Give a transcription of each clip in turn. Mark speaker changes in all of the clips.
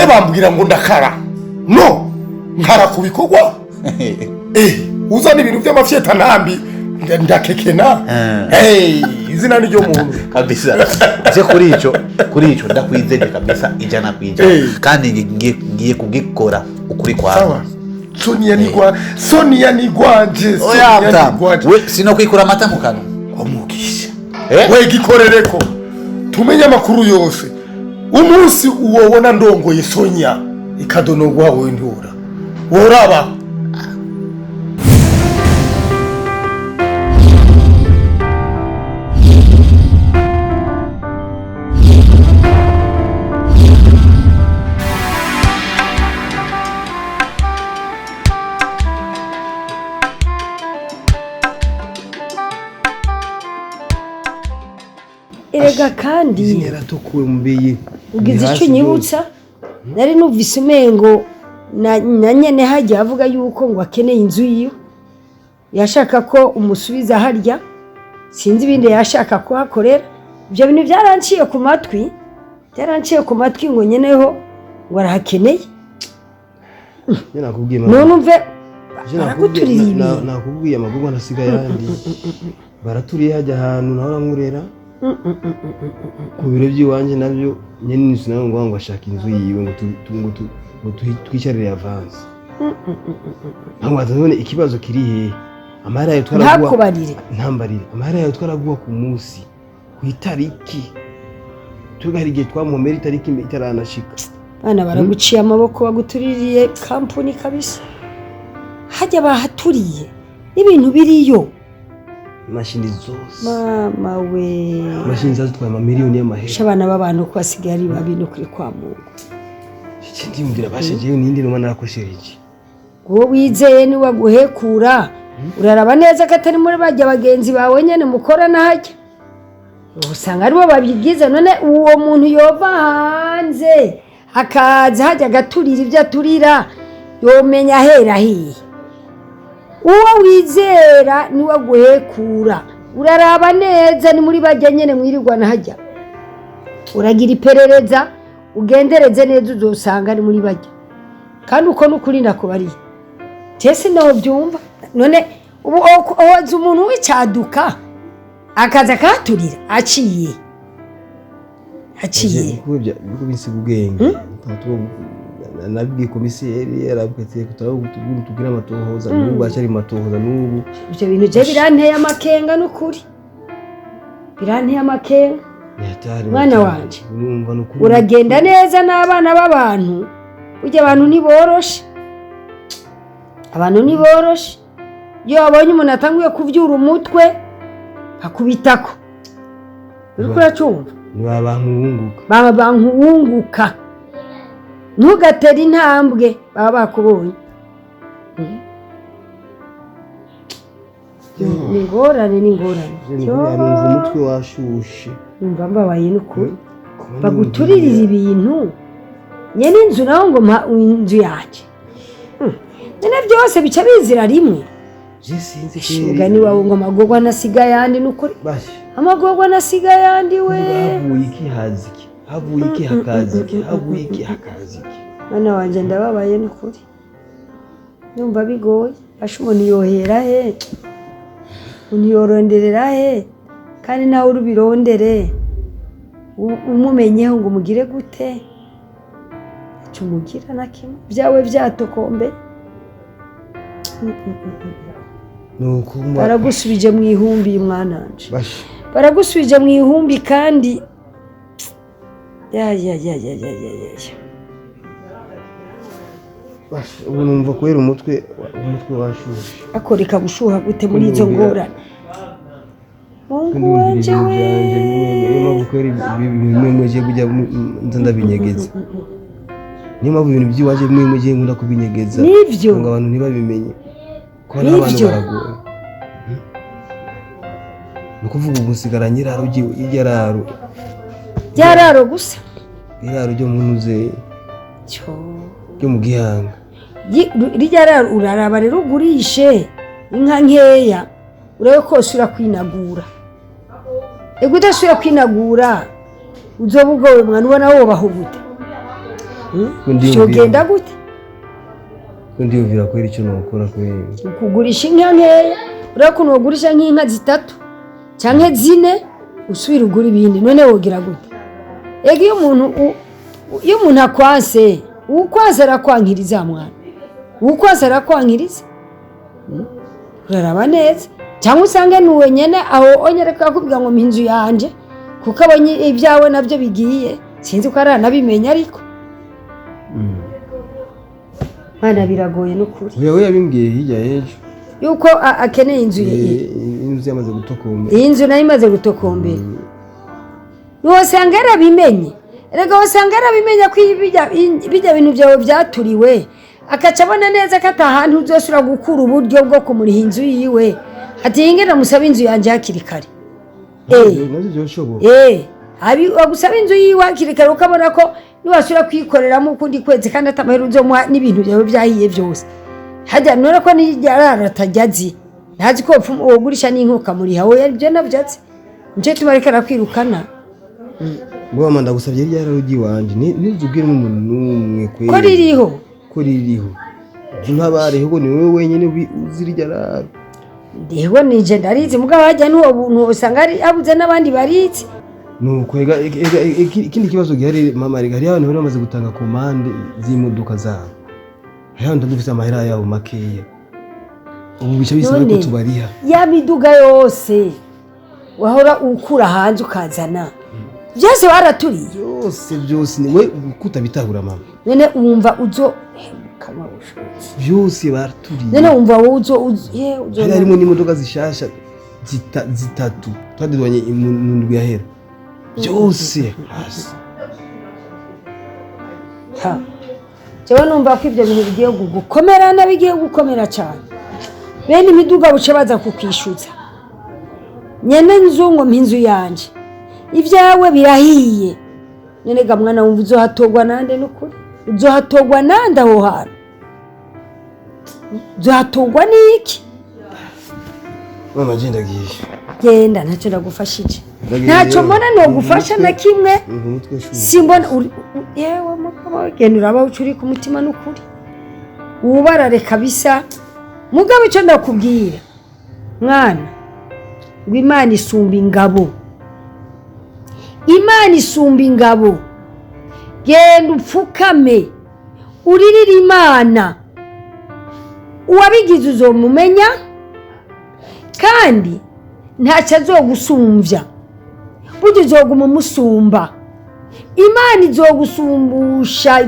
Speaker 1: Bambwira ngo ndakara no nkara kubikorwa uzana ibintu by'amafyeta ntambi ndakekena izina ni ryo muntu
Speaker 2: kabisa je kuri ico ndakwizeye kabisa ijana kwijana kandi ngiye kugikora ukuri kwawe
Speaker 1: Sonia ni gwanje
Speaker 2: we sino kwikura amata mu kanwa
Speaker 1: kwa Mugisha we gikorereko tumenye amakuru yose umunsi uwobona ndongoye Sonia ikadonogo wawe ntura woraba
Speaker 3: erega kandi
Speaker 4: yaratukuwe mubeye
Speaker 3: ugize icyo nyibutsa nari numvise umengo na nyene hagiye avuga yuko ngo akeneye inzu yiyo yashaka ko umusubiza harya sinzi ibindi yashaka kuhakorera ibyo bintu byaranciye ku matwi ngo nyeneho ngo arahakeneye none
Speaker 4: nakubwiye amagurwa nasiga yandi baraturiye hajya ahantu naho ramurera ku biro by'iwanjye nabyo nyene n'inzu nawe ngo ashaka inzu yiwe ngo twicarire avance ntabwo azabone ikibazo kiri he amahera yawe twaraguha ntambarire amahera yawe twaraguha ku munsi ku itariki tugaharigiye twamuhomera itariki itaranashika
Speaker 3: bana baraguciye amaboko bagutuririye kampuni kabisa hajya bahaturiye ibintu biriyo
Speaker 4: mashini zose
Speaker 3: mama we
Speaker 4: mashini zazitwaye amamiliyoni y'amahera
Speaker 3: shabana b'abantu ko basigaye ari babintu kuri kwa Mungu
Speaker 4: ikindi mbwira bashagiye nindi numa narakoshereje
Speaker 3: wowe wizeye ni waguhekura uraraba neza ko atari muri bajya bagenzi bawe nyene mukorana hajya usanga aribo babyigize none uwo muntu yova hanze akaza hajya gaturira ibyo aturira yomenya hera hiye uwo wizera ni waguhekura uraraba neza ni muri bajya nyene mwirirwana hajya uragira iperereza ugendereze neza uzosanga ari muri bajya kandi uko nukuri ndakubariye tese naho byumva none ubu oza umuntu w'icyaduka akaza katurira aciye
Speaker 4: kubyo bisi bugenge nabwiye komiseri yarabwete tugira amatohoza n'ubu acyari matohoza n'ubu
Speaker 3: ibyo bintu je biranteye amakenga n'ukuri biranteye amakenga mwana wanje uragenda neza n'abana b'abantu ujya abantu niboroshe iyo wabonye umuntu atanguye kuvyura umutwe akubitako uriko uracumva baba bankuwunguka ntugatera intambwe baba bakubonye ni ingorane
Speaker 4: numva umutwe washushe
Speaker 3: numva mbabaye n'ukuri baguturirira ibintu nyene inzu naho ngo mpa inzu yaje nyene byose bica bizira rimwe umugani wawe ngo amagorwa nasiga yandi n'ukuri amagorwa nasiga yandi we
Speaker 4: havuye iki hakaziki
Speaker 3: mwana wanje ndababaye n'ukuri numva bigoye basha umuntu yohera he umuntu yoronderera he kandi nawe urubirondere umumenyeho ngo umugire gute icyo umugira na kimwe byawe byatokombe
Speaker 4: nuko
Speaker 3: baragusubije mu ihumbi mwananje baragusubije mu ihumbi kandi ya
Speaker 4: ubu numva kubera umutwe washushe
Speaker 3: akoreka gushuha gute muri izo ngorane mungu wanje we
Speaker 4: niyo mpamvu kubera bimwe mugiye kujya ndabinyegeza niyo mpamvu ibintu by'iwaje bimwe mugiye nkunda kubinyegeza
Speaker 3: nivyo
Speaker 4: ngo abantu ntibabimenye ko n'abantu baragoye ni ukuvuga ubu nsigara nyiraro
Speaker 3: yararo gusa
Speaker 4: iraro ryo munuze ryo mu Gihanga
Speaker 3: rijya uraraba rero ugurishe inka nkeya urabe ko usura kwinagura ego udasubira kwinagura uzoba ugowe mwana ubona wobaho gute cyogenda gute
Speaker 4: ndiyumvira ko icyo nokora kwera
Speaker 3: ukugurisha inka nkeya urabe ko ugurisha nk'inka 3 cyangwa 4 usubira ugura ibindi none wogira gute ego iyo umuntu akwanse ukwanse arakwankiriza mwana ukwanse arakwankiriza uraraba neza cyangwa usange nuwe nyene aho onyereka kubwira ngo mpinzu yanje kuko abonye ibyawe nabyo bigiye sinzi ko aranabimenya ariko Mana biragoye n'ukuri
Speaker 4: wewe yabimbwiye hirya y'ejo
Speaker 3: yuko akeneye inzu
Speaker 4: inzu yamaze gutokombera
Speaker 3: inzu nayo imaze gutokombera nusanga yarabimenye erega wasanga yarabimenya ko bijya bintu byawe byaturiwe akaca abona neza ko atahantu uzosura gukura uburyo bwo kumuriha inzu yiwe ati yingena musaba inzu yanje hakiri kare wagusaba inzu yiwe hakiri kare ukabona ko niwasura kwikoreramo ukundi kwezi kandi atamahera uzomuha n'ibintu byawe byahiye byose hajya none ko niyarara atajyazi ntazi ko wogurisha n'inkuka muriha we ibyo nabyazi nje tubarekana kwirukana
Speaker 4: Bwa ndagusabye ryara rugi wanje nizubwire umuntu numwe kwera
Speaker 3: ko ririho
Speaker 4: nk'abari hugo ni wewe wenyine uzirya raro
Speaker 3: ndiho nije ndarizi mugabo hajya n'uwo buntu usanga ari abuze n'abandi barizi
Speaker 4: nukwega ikindi kibazo gihari mama rigari abantu bari bamaze gutanga komande z'imodoka zabo hano dufite amahera yabo makeya ubu bice bisaba ko tubariha
Speaker 3: ya miduga yose wahora ukura hanze ukazana byose baraturiye
Speaker 4: byose ni we kutabitahura mama
Speaker 3: none umva uzo kama Rushatsi
Speaker 4: byose baraturiye
Speaker 3: none umva uzo
Speaker 4: harimo n'imodoka zishasha zitatu twadidwanye imundwi yahera byose hasi
Speaker 3: jewe numva ko ibyo bintu bigiye gukomera nabigiye gukomera cyane bene imiduga buce baza kukwishuza nyene nzungo mpinzu yanje ibyawe birahiye none ga mwana wumva uzohatogwa nande n'ukuri uzohatogwa nande aho hantu uzohatogwa n'iki
Speaker 4: mama
Speaker 3: genda ntacyo ndagufashije ntacyo mbona nogufasha na kimwe simbona yewe mugabo genda uraba ucuri ku mutima n'ukuri ubarare kabisa mugabo icyo ndakubwira mwana ngo Imana isumba ingabo Imana isumba ingabo genda upfukame uririra Imana uwabigize uzomumenya kandi ntacyo azogusumvya burya uzoguma umusumba Imana izogushumbusha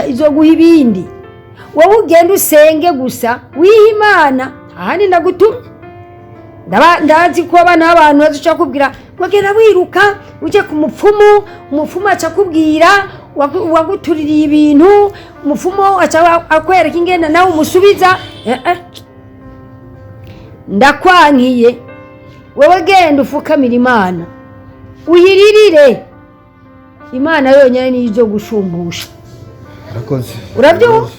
Speaker 3: izoguha ibindi wowe ugenda usenge gusa wiha Imana ahandi ndagutumye ndazi ko abana b'abantu bazuca kubwira wagenda wiruka uje ku umupfumu aca kubwira wagutuririye ibintu umupfumu aca akwereka ingenda nawe umusubiza ndakwankiye wowe genda ufukamira Imana uyiririre Imana yonyine niyo izo gushumbusha
Speaker 4: akoze
Speaker 3: urabyumva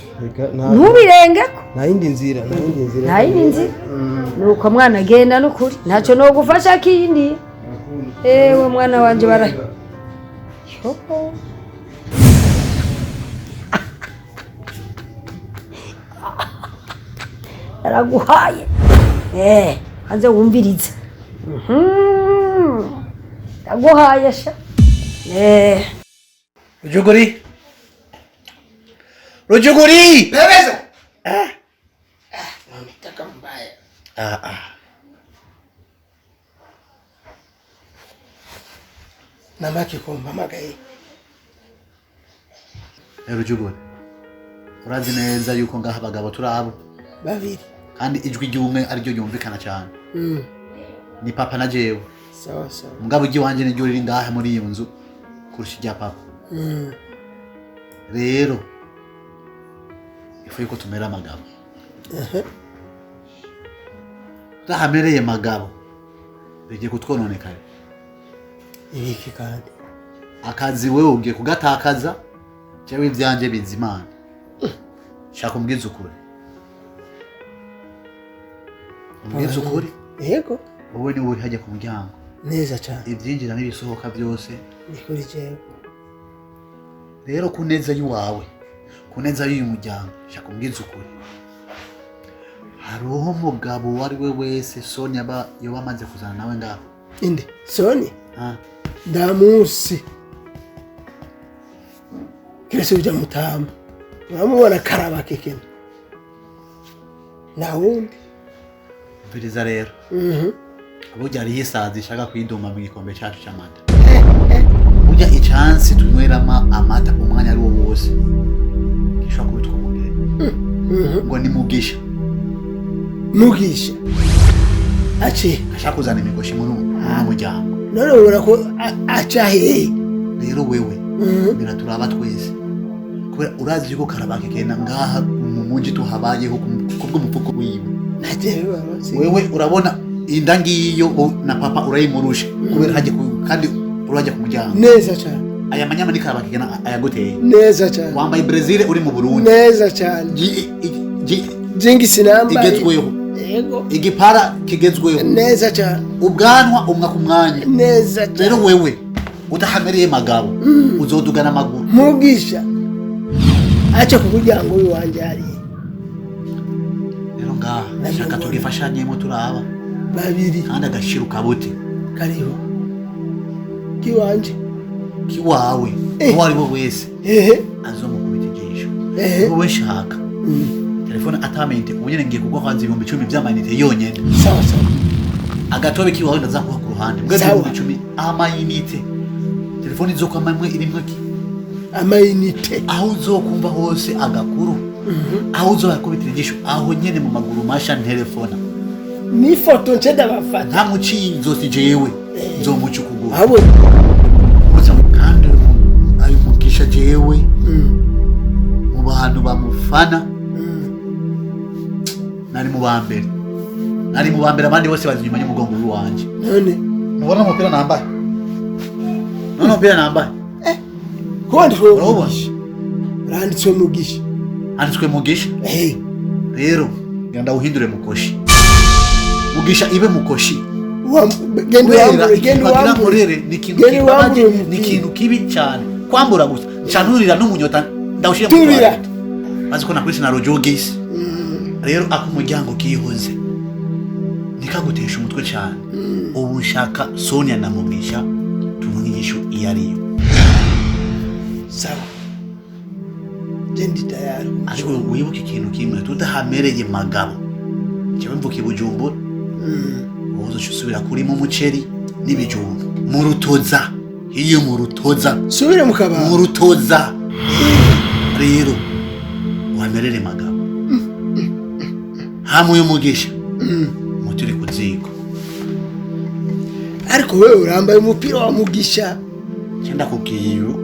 Speaker 3: ntubirengeko
Speaker 4: nta yindi nzira
Speaker 3: nuko mwana agenda n'ukuri ntacyo no gufasha kindi ewe mwana wanje bara araguhaye hanze wumvirize ndaguhaye sha
Speaker 2: Rujuguri
Speaker 1: Pereza namake kumpamagaye
Speaker 2: rero jugwe urazi neza yuko ngaha abagabo turabo
Speaker 1: babiri
Speaker 2: kandi ijwi ry'umwe ari ryo yumvikana cyane ni papa na jewe
Speaker 1: sawa sawa
Speaker 2: mugabo ijwi wanje ni ryo riri ngaha muri iyo nzu kurusha irya papa rero ifu yuko tumera amagabo tahamereye magabo bigiye kutwononekana
Speaker 1: ibiki kandi
Speaker 2: akazi wewe ugiye kugatakaza jewe ivyanje bizimana shaka umbwiza ukuri umbwiza ukuri
Speaker 1: yego
Speaker 2: wowe ni uri hajya ku muryango
Speaker 1: neza cyane
Speaker 2: ibyinjira n'ibisohoka byose
Speaker 1: ni kuri jewe
Speaker 2: rero kuneza y'uwawe kuneza y'uyu muryango shaka umbwiza ukuri hariho umugabo uwo ari we wese Sonia yoba amaze kuzana nawe ngaho
Speaker 1: inde Sonia ndamusi kirese ujya mutamba uramubona Karabakekena na wundi
Speaker 2: mviriza rero burya ari yisazi ishaka kwiduma mu gikombe cyacu cy'amata burya ichansi tunyweramo amata umwanya ari wo wose gishaka kubitwa umugere ngo ni Mugisha ashaka kuzana imigoshi muri umuryango
Speaker 1: none ubona ko acahe
Speaker 2: rero wewe biraturaba twese kubera urazi yuko Karabakekena ngaha mu mujyi tuhabayeho kubw'umupfuko wiwe wewe urabona inda ngiyo na papa urayimurusha kubera haje kandi urajya ku muryango
Speaker 1: neza cyane
Speaker 2: aya manyama ni Karabakekena ayaguteye
Speaker 1: neza cyane
Speaker 2: wambaye Brazil uri mu Burundi
Speaker 1: neza cyane jingi sinamba
Speaker 2: igezweho
Speaker 1: yego
Speaker 2: igipara kigezweho
Speaker 1: neza cyane
Speaker 2: ubwanwa umwa ku mwanya
Speaker 1: neza cyane
Speaker 2: rero wewe udahamereye magabo uzodugana amaguru
Speaker 1: Mugisha acha ku muryango w'iwanje ari
Speaker 2: rero ngaha shaka tugifashanyemo turaba
Speaker 1: babiri
Speaker 2: kandi agashiru kabuti
Speaker 1: kariho kiwanje
Speaker 2: kiwawe uwo ari bo wese azomukubita ijisho wowe shaka telefone atamente ubunyene ngiye kugwa kwanza 10,000 by'amayinite yonyene
Speaker 1: sawa sawa
Speaker 2: agatobe kiwawe ndazakuha ku ruhande mbwa 10,000 amayinite telefone zo kwamamwe irimwe ki
Speaker 1: amayinite
Speaker 2: aho uzokumva hose agakuru aho uzakubita ijisho aho nyene mu maguru masha telefone
Speaker 1: ni foto ncenda bafata
Speaker 2: nta mucinzo si jewe nzomuca ukuguru
Speaker 1: abo
Speaker 2: uza kandi ayo Mugisha jewe mu bantu bamufana nari mu bambere abandi bose bari inyuma y'umugongo w'uwanje
Speaker 1: none
Speaker 2: mubona umupira nambaye none umupira nambaye
Speaker 1: kondi randitswe Mugisha
Speaker 2: handitswe Mugisha rero genda uhindure mukoshi Mugisha ibe mukoshi genda wamburire ni ikintu kibi cyane kwambura gusa ncanurira n'umunyota ndawushire mu twara bazi ko nakwisi na rojogisi rero akumuryango kihoze nikagutesha umutwe cyane ubu nshaka Sonia na Mugisha tumwigisho iyariyo
Speaker 1: sawa jendi tayari
Speaker 2: ariko wibuke ikintu kimwe tudahamereye magabo cyo mvuke Bujumbura uzo usubira kuri mu muceri n'ibijumba mu rutoza iyo mu rutoza
Speaker 1: subire mu kababa
Speaker 2: mu rutoza rero wamerere magabo hamu y'Umugisha muturi kuziko
Speaker 1: ariko wewe urambaye umupira wa Mugisha
Speaker 2: cyenda kugiyo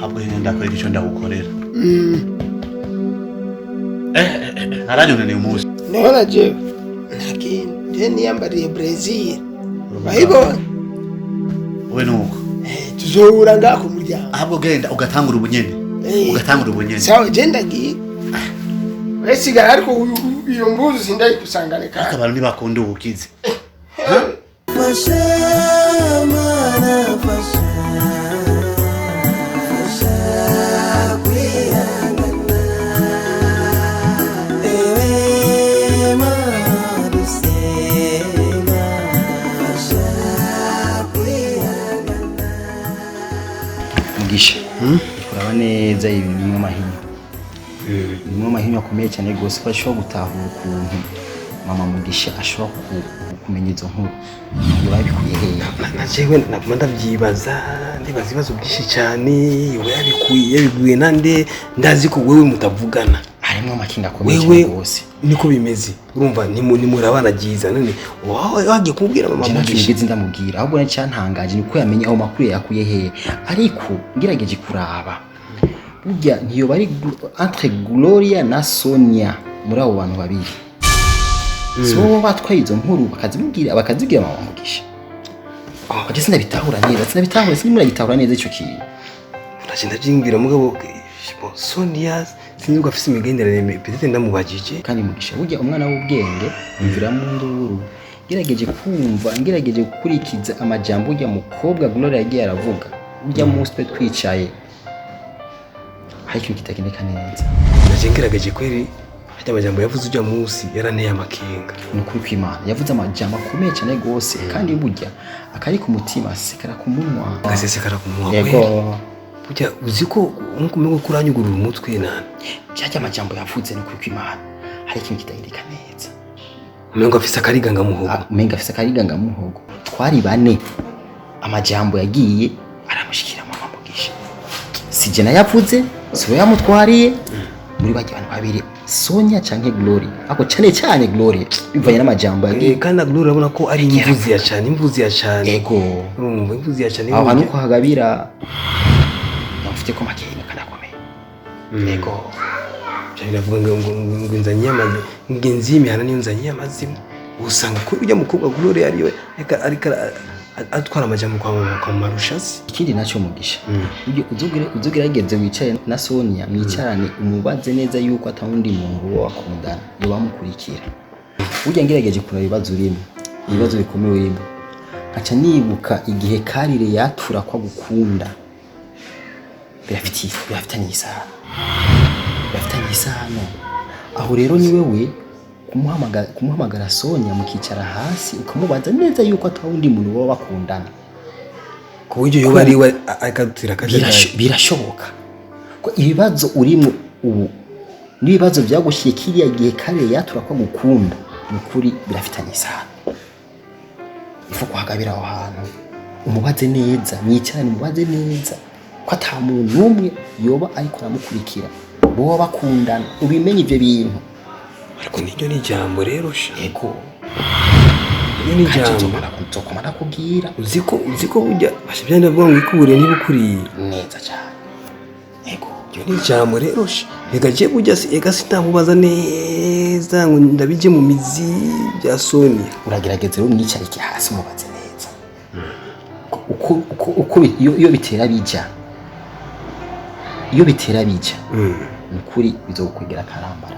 Speaker 2: habwo henda kora icyo ndagukorera aranyone ni umuzi
Speaker 1: nona je nakindi niyambariye Brazil bayibona
Speaker 2: we nuko
Speaker 1: tuzohura ngako muryango
Speaker 2: ahubwo genda ugatangura ubunyene
Speaker 1: sawa genda gi wesigara ariko iyo mbuzi sindayikusangane ka
Speaker 2: abantu ntibakunda ubukize
Speaker 4: Mugisha uraba neza ibi nimwe mahinyo
Speaker 5: akomeye cyane rwose ko ashobora gutahura ukuntu mama Mugisha ashobora kumenya izo nkuru urabikuye hehe
Speaker 4: najewe naguma ndavyibaza ndibaza ibibazo byinshi cyane yabikuye nande ndazi ko wewe mutavugana
Speaker 5: harimo amakinga akomeye cyane rwose
Speaker 4: niko bimeze urumva nimurabana giza none wagiye kubwira mama Mugisha
Speaker 5: ngize ndamubwira ahubwo ne cyantangaje niko yamenye aho makuru yakuye hehe ariko ngirageje kuraba burya ntiyo bari entre Gloria na Sonia muri abo bantu babiri so batwaye izo nkuru bakazibwira mama Mugisha bageze ndabitahura neza sinabitahura neza icyo kintu
Speaker 4: uragenda byingira mugabo Sonia sinzi afise imigenderanire petete ndamubajije
Speaker 5: kandi Mugisha burya umwana w'ubwenge yumvira mu nduru ngerageje kumva ngerageje gukurikiza amajambo ujya mukobwa Gloria yagiye aravuga ujya mu twe twicaye ariko kitagendeka neza
Speaker 4: naje ngerageje kweri hajya amajambo yavuze ujya munsi yaranteye amakenga
Speaker 5: nukuri kw'Imana yavuze amajambo akomeye cyane gose kandi burya akari ku mutima sekara ku munwa
Speaker 4: gasesekara ku munwa
Speaker 5: yego
Speaker 4: burya uziko nkuko kuranyugurura umutwe nani
Speaker 5: cyajya amajambo yavuze nukuri kw'Imana hari ikintu kitagendeka neza
Speaker 4: umengo afise akariganga muhogo
Speaker 5: twari bane amajambo yagiye aramushikira mama Mugisha sije nayavuze siwe yamutwariye muri bajya abantu babiri Sonia canke Glory ako cyane Glory bivanye n'amajambo yagiye
Speaker 4: kandi Glory urabona ko ari imvuzi ya cyane
Speaker 5: yego
Speaker 4: imvuzi ya cyane
Speaker 5: aho hantu ko hagabira bafite ko makenga kanakomeye yego
Speaker 4: cyane avuga ngo nzanye amazi ngenzi imihana niyo nzanye amazi usanga ko ujya mukobwa Glory ariyo ariko atwara amajambo kwa Mama Rushatsi
Speaker 5: ikindi nacyo Mugisha uzogerageze wicaye na Sonia mwicarane umubaze neza yuko atawundi muntu wakundana yo bamukurikira burya ngerageje kuraba ibibazo bikomeye urimo aca nibuka igihe Karire yatura kwa gukunda birafitanye isano aho rero ni wewe kumuhamagara Sonia mukicara hasi ukamubaza neza yuko atawundi muntu baba bakundana
Speaker 4: ku buryo yoba ari we akadutira
Speaker 5: birashoboka ko ibibazo urimo ubu n'ibibazo byagushiye kiriya gihe Karire yatura ko gukunda mukuri birafitanye isano ifu kuhagabira aho hantu umubaze neza mwicarane umubaze neza ko ata muntu n'umwe yoba ariko aramukurikira bo bakundana ubimenye ibyo bintu
Speaker 4: ariko niryo ni jambo rero
Speaker 5: yego
Speaker 4: iyo ni jambo
Speaker 5: nzokomana kubwira
Speaker 4: uziko burya bashibyanda bavuga ngo ikubure ntibukuriye
Speaker 5: neza cyane yego
Speaker 4: iyo ni jambo rero reka je burya ega sitamubaza neza ngo ndabije mu mizi bya Sonia
Speaker 5: uragerageza rero mwicarike hasi mubaze neza uko iyo bitera bija ukuri bizokwegera karambara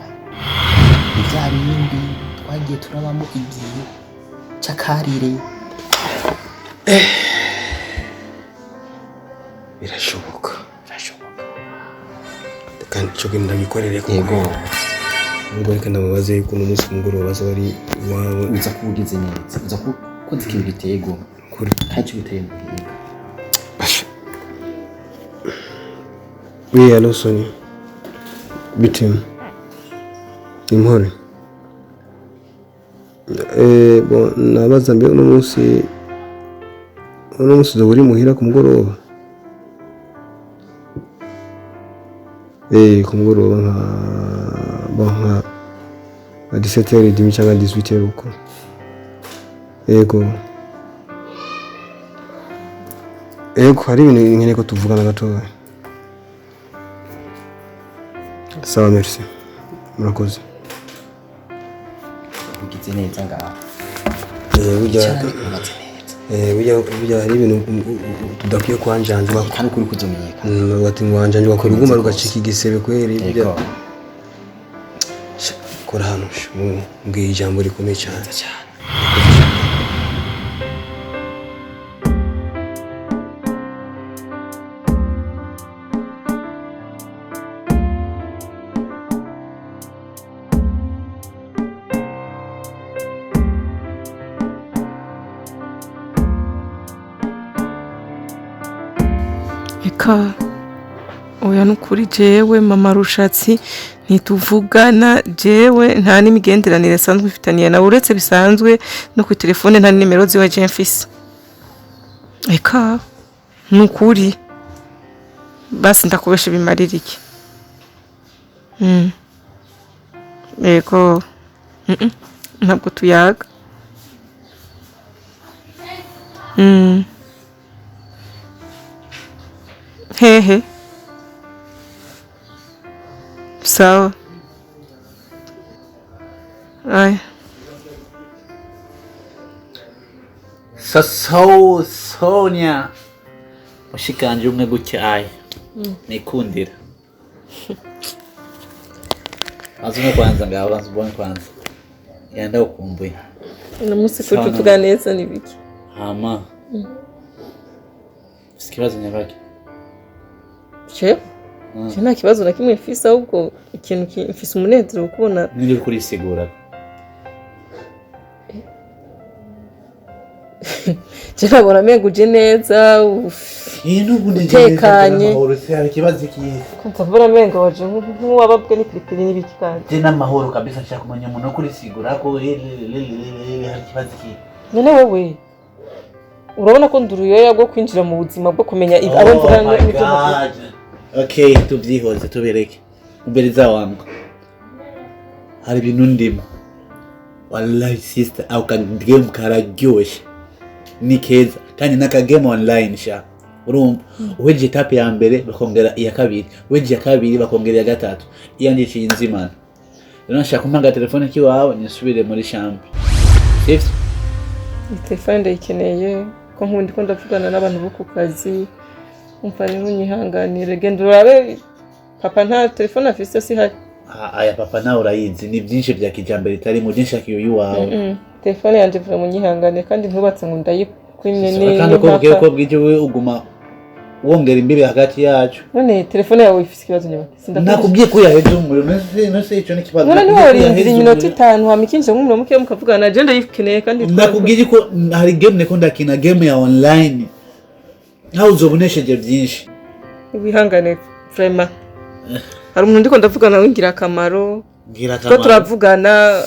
Speaker 5: ibya bindi twagiye turabamo igihe cyakarire
Speaker 4: birashoboka kandi cyo genda gikorere ko
Speaker 5: yego
Speaker 4: ngo reka ndamubaze ko umunsi mugoroba baza bari wawe
Speaker 5: uza kugize neza uza kukoza ikintu gitego kuri ntacyo biteye neza
Speaker 4: Allo Sonia bitim impore bon nabaza mbe uno munsi uri muhira ku mugoroba ku mugoroba nka 17h30 cyangwa 18h uko yego hari ibintu nkeneye ko tuvugana gatoya sawa merci murakoze
Speaker 5: ugize neza ngaho
Speaker 4: burya hari ibintu tudakwiye kwanjanjwa
Speaker 5: kandi kuri kuzomenyeka
Speaker 4: bati ngwanjanjwa ko ruguma rugacika igisebe kweri burya kora hano mbwiye ijambo rikomeye cyane
Speaker 6: oya nukuri jewe Mama Rushatsi ntituvugana jewe nta n'imigenderanire isanzwe ifitaniye nawe uretse bisanzwe no ku telefone nta nimero ziwe je mfise. Eka nukuri basi ndakubesha bimarira iki? Ego ntabwo tuyaga. Hehe sawa. Ay
Speaker 2: Sonia ushikanje umwe gutya nikundira azuna kwanza ngaho bazubone kwanza yanda ukumbuye
Speaker 6: uno musi ko tuvuga neza nibiki
Speaker 2: hama sikibazo nyabaki
Speaker 6: che nta kibazo na kimwe mfise ahubwo ikintu mfise umunezero kubona
Speaker 2: nindi kuri sigura
Speaker 6: Jana bona meguje neza utekanye
Speaker 2: hari kibazo kiye
Speaker 6: kumva mengo waje nk'uwababwe n'ipiripiri n'ibiki kandi
Speaker 2: je n'amahoro kabisa nshaka kumenya umuntu kuri sigura ko hari kibazo kiye
Speaker 6: none wowe urabona ko nduruyoya bwo kwinjira mu buzima bwo kumenya abo mvuga n'ibyo
Speaker 2: okay tubyihoze tubereke uberiza wangu hari ibintu ndimo wallahi sister au kan game kararyoshye ni keza kandi naka game online sha urumva weje etape ya mbere bakongera iya kabiri weje ya kabiri bakongera ya gatatu iyanje cyinzimana rero nshaka kumpanga telefone kiwawe nisubire muri chambre sifte
Speaker 6: telefone ndayikeneye ko nkundi ko ndavugana n'abantu bo ku kazi umva rero nyihanganire genda urabe papa nta telefone afise si hari
Speaker 2: aya papa nawe urayizi ni byinshi bya kijambere itari mu byinshi akiyo yuwawe
Speaker 6: telefone yanje vuga mu nyihangane kandi ntubatse ngo ndayikwimye ni
Speaker 2: kandi ko bwiye ko bwije we uguma wongera imbibe hagati yacu
Speaker 6: none telefone yawe ifise ikibazo nyabaki
Speaker 2: nakubwiye ko yaheje umuriro no se ico ni kibazo
Speaker 6: none ntiwarindira iminota 5 hamikinje nk'umuriro muke mukavugana na je ndayikeneye kandi
Speaker 2: nakubwiye ko hari game neko ndakina game ya online naho uzobonesheje byinshi
Speaker 6: wihangane vraiment hari umuntu ndiko ndavugana wingira akamaro ko turavugana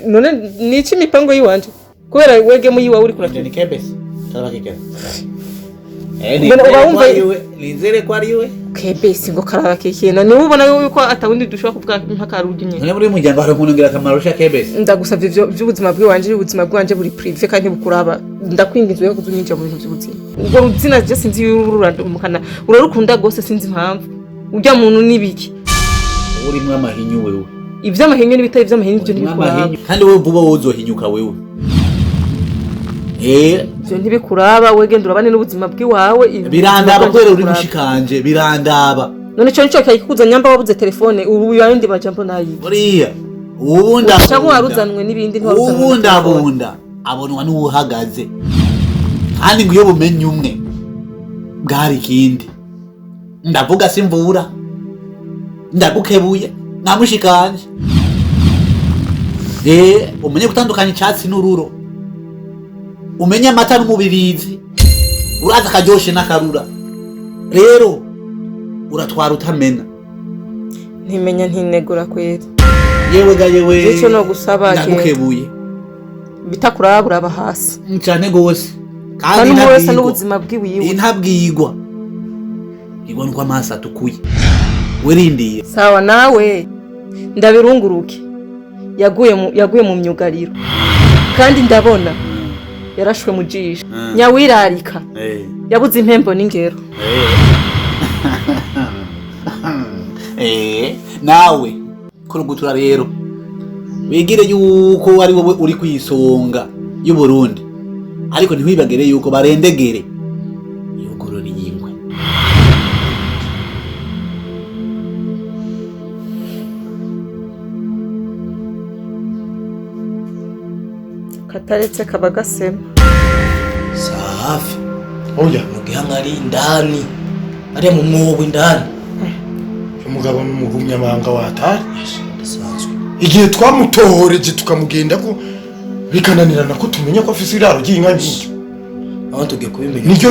Speaker 6: none niki mipango yiwanje kubera wege mu yiwa uri kurakina
Speaker 2: ni kebesi Karabakekena Nizere ko ari we
Speaker 6: kebesi ngo Karabakekena ni ubona yuko atawundi dushobora kuvuga nk'akarugi nyine
Speaker 2: none muri mujyanga hari umuntu ngira akamaro sha kebesi
Speaker 6: ndagusavye by'ubuzima bwanje buri privé kandi bukuraba ndakwingizwe ko kuzunyinja mu bintu by'ubuzima ubwo ruzina je sinzi ururandumukana urarukunda gose sinzi impamvu urya muntu nibiki
Speaker 2: urimo amahinyu wewe
Speaker 6: ivy'amahinyu n'ibitari ivy'amahinyu byo ntibikuraba
Speaker 2: kandi wewe vuba wozohinyuka wewe
Speaker 6: byo ntibikuraba wegenda urabane n'ubuzima bwiwawe
Speaker 2: birandaba kwera uri mushikanje birandaba
Speaker 6: none cyo nico cyayikuza nyamba wabuze telefone ubu yandi bajambo nayi
Speaker 2: buriya ubunda
Speaker 6: cyangwa waruzanwe n'ibindi
Speaker 2: ubunda abonwa n'uhagaze kandi ngo iyo bumenye umwe bwari kindi ndavuga simvura ndagukebuye namushikanje umenye gutandukanya icyatsi n'ururo umenye amata n'umubirizi uraza karyoshe n'akarura rero uratwara utamena
Speaker 6: ntimenya ntinegura kwera
Speaker 2: yewe ga yewe
Speaker 6: icyo no gusaba
Speaker 2: ndagukebuye
Speaker 6: bitakurabura aba hasi
Speaker 2: cyane gose
Speaker 6: kandi n'uwese n'ubuzima bwiwiwe
Speaker 2: intabwigwa igwa nuko amaso atukuye wirindiye
Speaker 6: sawa nawe ndabirunguruke yaguye mu myugariro kandi ndabona yarashwe mu jisho nyawirarika yabuze impembo n'ingero
Speaker 2: nawe kurugutura rero wigire yuko ari wowe uri kwisonga y'u Burundi ariko ntiwibagere yuko barendegere yugurura yingwe
Speaker 6: kataretse kabagasema
Speaker 7: safi oya mugihangari indani ari mu mwobo indani
Speaker 1: umugabo n'umunyamabanga watari
Speaker 7: ridasanzwe
Speaker 1: igihe twamutohoreje tukamugenda ko bikananirana ko tumenya ko afise iraro ry'inka nyinshi
Speaker 7: aho tugiye kubimenya
Speaker 1: niryo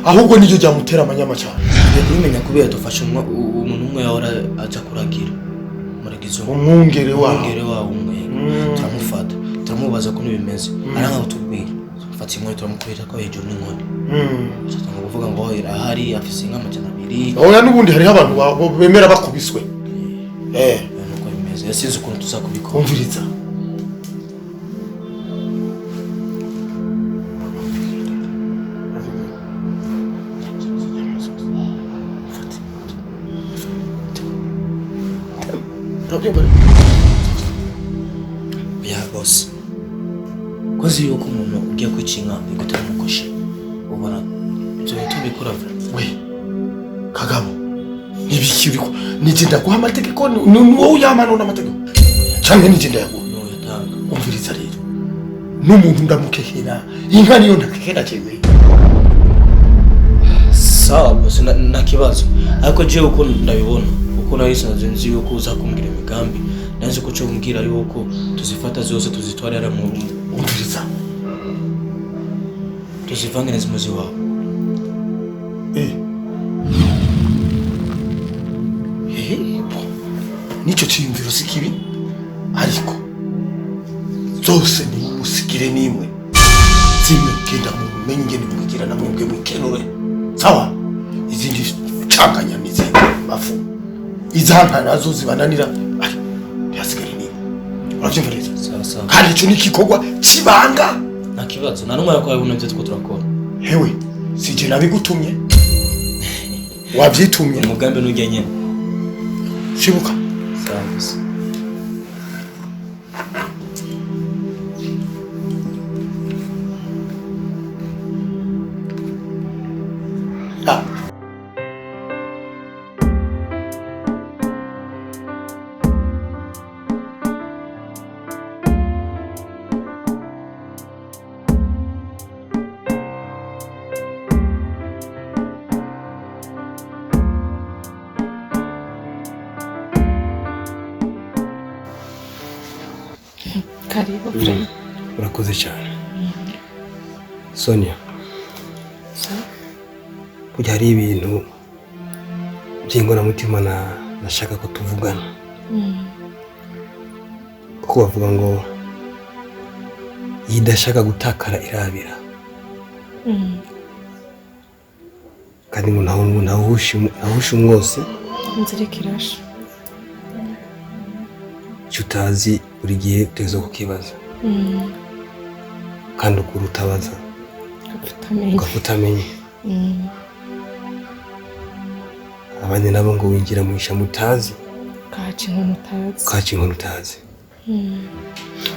Speaker 1: ahubwo niryo ryamutera amanyama cyane
Speaker 7: tugiye kubimenya kubera dufashe umuntu umwe yahora aja kuragira muragizo
Speaker 1: umwungere
Speaker 7: wawe umwe turamufata turamubaza ko nibimeze aranga kutubwira fata inkoni turamukubita ko hejuru n'inkoni cyangwa kuvuga ngo irahari afise inka amajana 2
Speaker 1: oya n'ubundi hariho abantu bemera bakubiswe
Speaker 7: nuko bimeze yasinze ukuntu tuzakubikora
Speaker 1: kumviriza
Speaker 7: ya boss kozi yuko umuntu ugiye kwicinga igutera umukoshi ubona ibyo tubikora
Speaker 1: we kagabo nibikiriko nigenda guha amategeko ni wowe yamanona amategeko cyangwa nigenda yaguha umviriza rero n'umuntu ndamukehera inka niyo ndakehera cyane
Speaker 7: sawa boss na kibazo ariko je uko ndabibona uko nayisanze nzi yuko uzakumbwira imigambi nanze ko cyo umbwira yuko tuzifata zose tuzitwarira mu
Speaker 1: umviriza
Speaker 7: tuzivange neza muzi wawe
Speaker 1: nicyo cyiyumviro si kibi ariko zose ni musigire nimwe zimwe kenda mumenye ingene mugira namwe bwe mukenure sawa izindi canganya n'izindi bafu izanka nazo zibananira ntihasigare nimwe urabyumviriza
Speaker 7: sawa
Speaker 1: kandi icyo ni igikorwa kibanga
Speaker 7: nta kibazo nta n'umwe yakwabona ibyo two turakora
Speaker 1: hewe sije nabigutumye wabyitumye
Speaker 7: umugambi n'ujya nyene
Speaker 1: shibuka
Speaker 7: sawa
Speaker 6: karibu
Speaker 4: urakoze cyane Sonia burya hari ibintu by'ingoramutima nashaka ko tuvugana kuko bavuga ngo idashaka gutakara irabira kandi ngo nahushe umwose
Speaker 6: nzireka irasha
Speaker 4: icyo utazi buri gihe uteza kukibaza kandi ukuri utabaza ugafutamenye abandi nabo ngo winjira mu ishyamba utazi kaca inkono utazi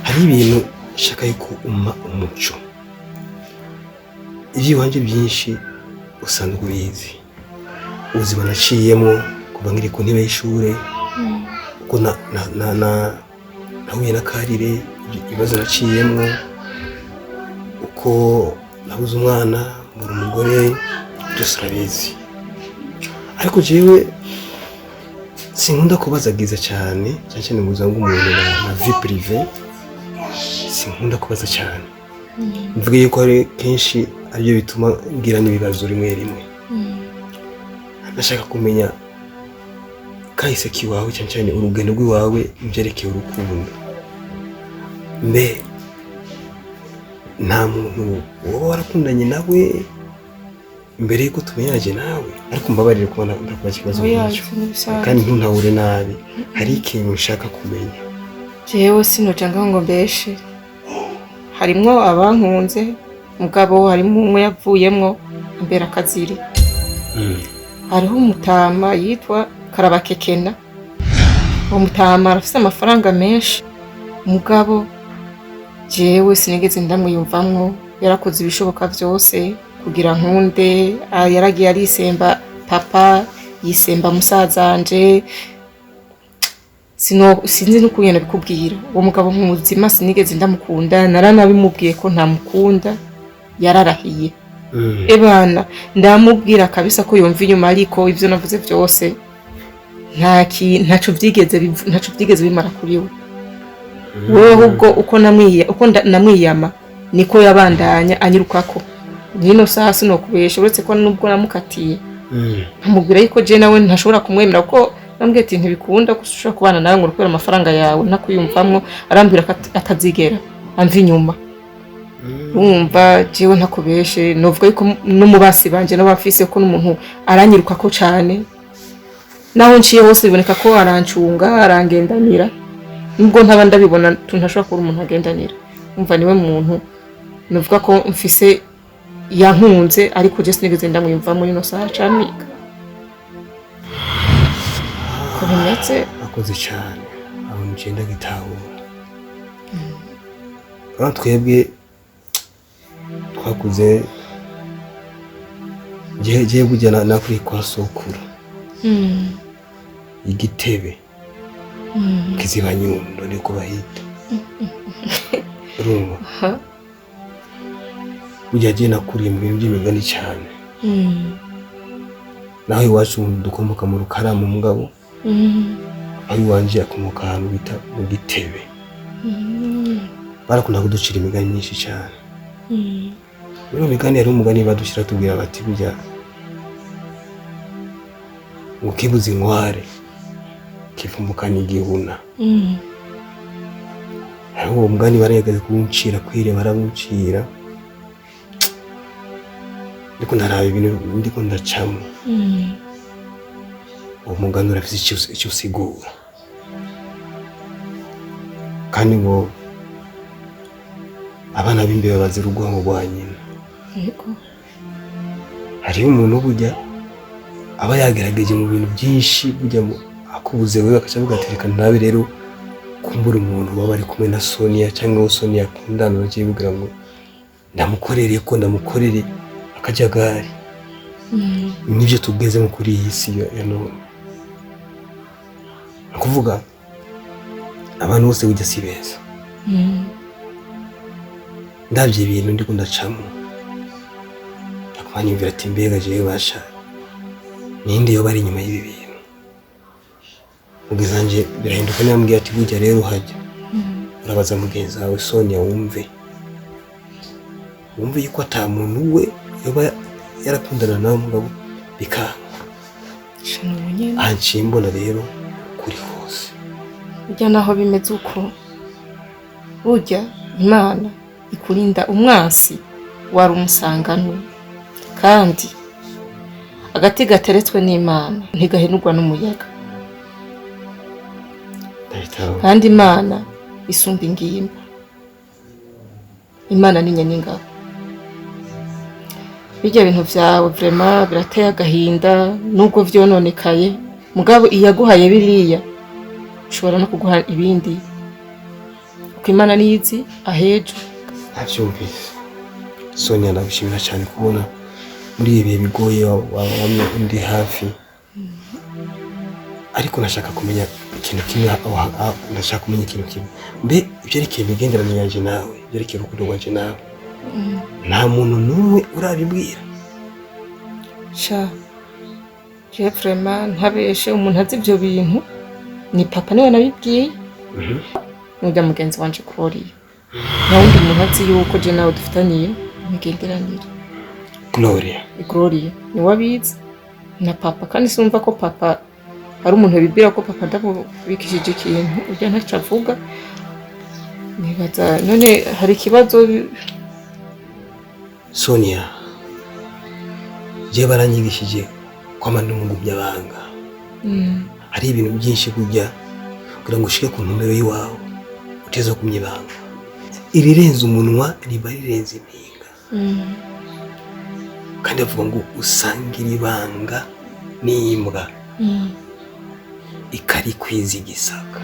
Speaker 4: hari ibintu nshaka yuko umpa umuco iby'iwanjye byinshi usanzwe ubizi ubuzima naciyemo kuva nkiri ku ntebe y'ishuri uko nahuye na Karire ibibazo naciyemo uko nabuze umwana mbura umugore byose urabizi ariko jewe sinkunda kubazagiza cyane cyane mu buzima bw'umuntu na vie privée sinkunda kubaza cyane mvuga yuko ari kenshi aribyo bituma ngira n'ibibazo rimwe rimwe nashaka kumenya kahise kiwawe cyane urugendo rw'iwawe ibyerekeye urukundo mbe nta muntu wowe warakundanye nawe mbere yuko tumenyanye nawe ariko mbabarire kubona ndakubaza ikibazo nk'icyo kandi ntuntahure nabi hari ikintu nshaka kumenya
Speaker 6: jewe sinoja ngaho ngo mbeshe harimwo abankunze mugabo harimo umwe yavuyemwo mbere akaziri hariho umutama yitwa Karabakekena uwo mutama arafise amafaranga menshi mugabo jewe sinigeze ndamwiyumvamwo yarakoze ibishoboka byose kugira nkunde yaragiye arisemba papa yisemba musazanje sinzi no kuyena bikubwira uwo mugabo nk'umuzima sinigeze ndamukunda naranabimubwiye ko ntamukunda yararahiye ebana ndamubwira kabisa ko yumva inyuma ariko ibyo navuze byose ntaco byigeze bimara kuri we wowe ahubwo uko namwiyama niko yabandanya anyirukako nino saha sinokubesha uretse ko nubwo namukatiye nkamubwira yuko je nawe ntashobora kumwemera kuko nambwiye ati ntibikunda gushobora kubana nawe ngo urukwera amafaranga yawe nakuyumvamwo arambwira ko atazigera amva inyuma urumva jewe ntakubeshe novuga yuko no mu basi banje n'abafise ko n'umuntu aranyiruka ko cane naho nciye hose biboneka ko arancunga arangendanira nubwo ntaba ndabibona ntashobora kuba umuntu agendanira umva niwe muntu novuga ko mfise yankunze ariko je sinigeze ndamwumva muri no saha camika ko bimetse
Speaker 4: akoze cyane aho ngenda gitahura kandi twebwe twakuze gihe bujyana nakuri kwa sokuru igitebe kiziba nyundo niko bahita urumva burya gihe nakuriye mu bintu by'imigani cyane naho iwacu dukomoka mu Rukaramu mugabo aho iwanje akomoka ahantu bita mu Gitebe barakunda kuducira imigani myinshi cyane muri migani yari umugani badushyira tubwira bati burya ngo kibuze inkware kivumukana igihuna aho uwo mugani barayagaze kuwuncira kwire baramucira ndiko ndaraba ibintu ndiko ndacamo uwo mugani urafise icyo usigura kandi ngo abana b'imbere bazira urwango rwa nyina hariho umuntu burya aba yagerageje mu bintu byinshi burya akubuze wewe akaca bugatereka nabi rero kumbura umuntu baba ari kumwe na Sonia cyangwa Sonia akundana bagiye bigira ngo ndamukorere ko ndamukorere akajagari nivyo tugeze mu kuri iyi si ya none akuvuga abantu bose burya si beza ndavye ibintu ndiko ndacamo akwanyumvira ati mbega jewe basha ninde yo bari inyuma y'ibi bintu ubwizanje birahinduka nambwiye ati burya rero hajya urabaza mugenzi wawe Sonia wumve yuko ata muntu we yoba yarakundana nawe mugabo bikanga anciye mbona rero kuri hose
Speaker 6: burya naho bimeze uko burya Imana ikurinda umwansi wari umusanganwe kandi agati gateretswe n'Imana ntigahenurwa n'umuyaga kandi Imana isumba ingimba Imana ni nyeningabo bijya bintu vyawe vraiment birateye agahinda nubwo vyononekaye mugabo iyaguhaye biriya ushobora no kuguha ibindi uko Imana nizi ahejo
Speaker 4: avyumvise Sonia ndabishimira cyane kubona muri ibi bigoye wamwe undi hafi ariko nashaka kumenya ikintu kimwe nashaka kumenya ikintu kimwe mbe ibyerekeye imigenderanire yanje nawe ibyerekeye urukundo rwanje nawe nta muntu n'umwe urabibwira
Speaker 6: sha je vraiment ntabeshe umuntu azi ibyo bintu ni papa niwe nabibwiye n'ujya mugenzi wanje Gloria nta wundi muntu azi yuko je nawe dufitaniye imigenderanire Gloria ni wabizi na papa kandi sinumva ko papa ari umuntu bibwira ko papa ndabikishije ikintu ujya ntaca avuga nibaza none hari ikibazo
Speaker 4: Sonia je baranyigishije kwama n'umugubya banga hari ibintu byinshi kujya kugira ngo ushike ku ntumbero yiwawe uteza kumyibanga irirenze umunwa riba rirenze impinga kandi avuga ngo usangira ibanga n'imbwa ikari kwiza igisaka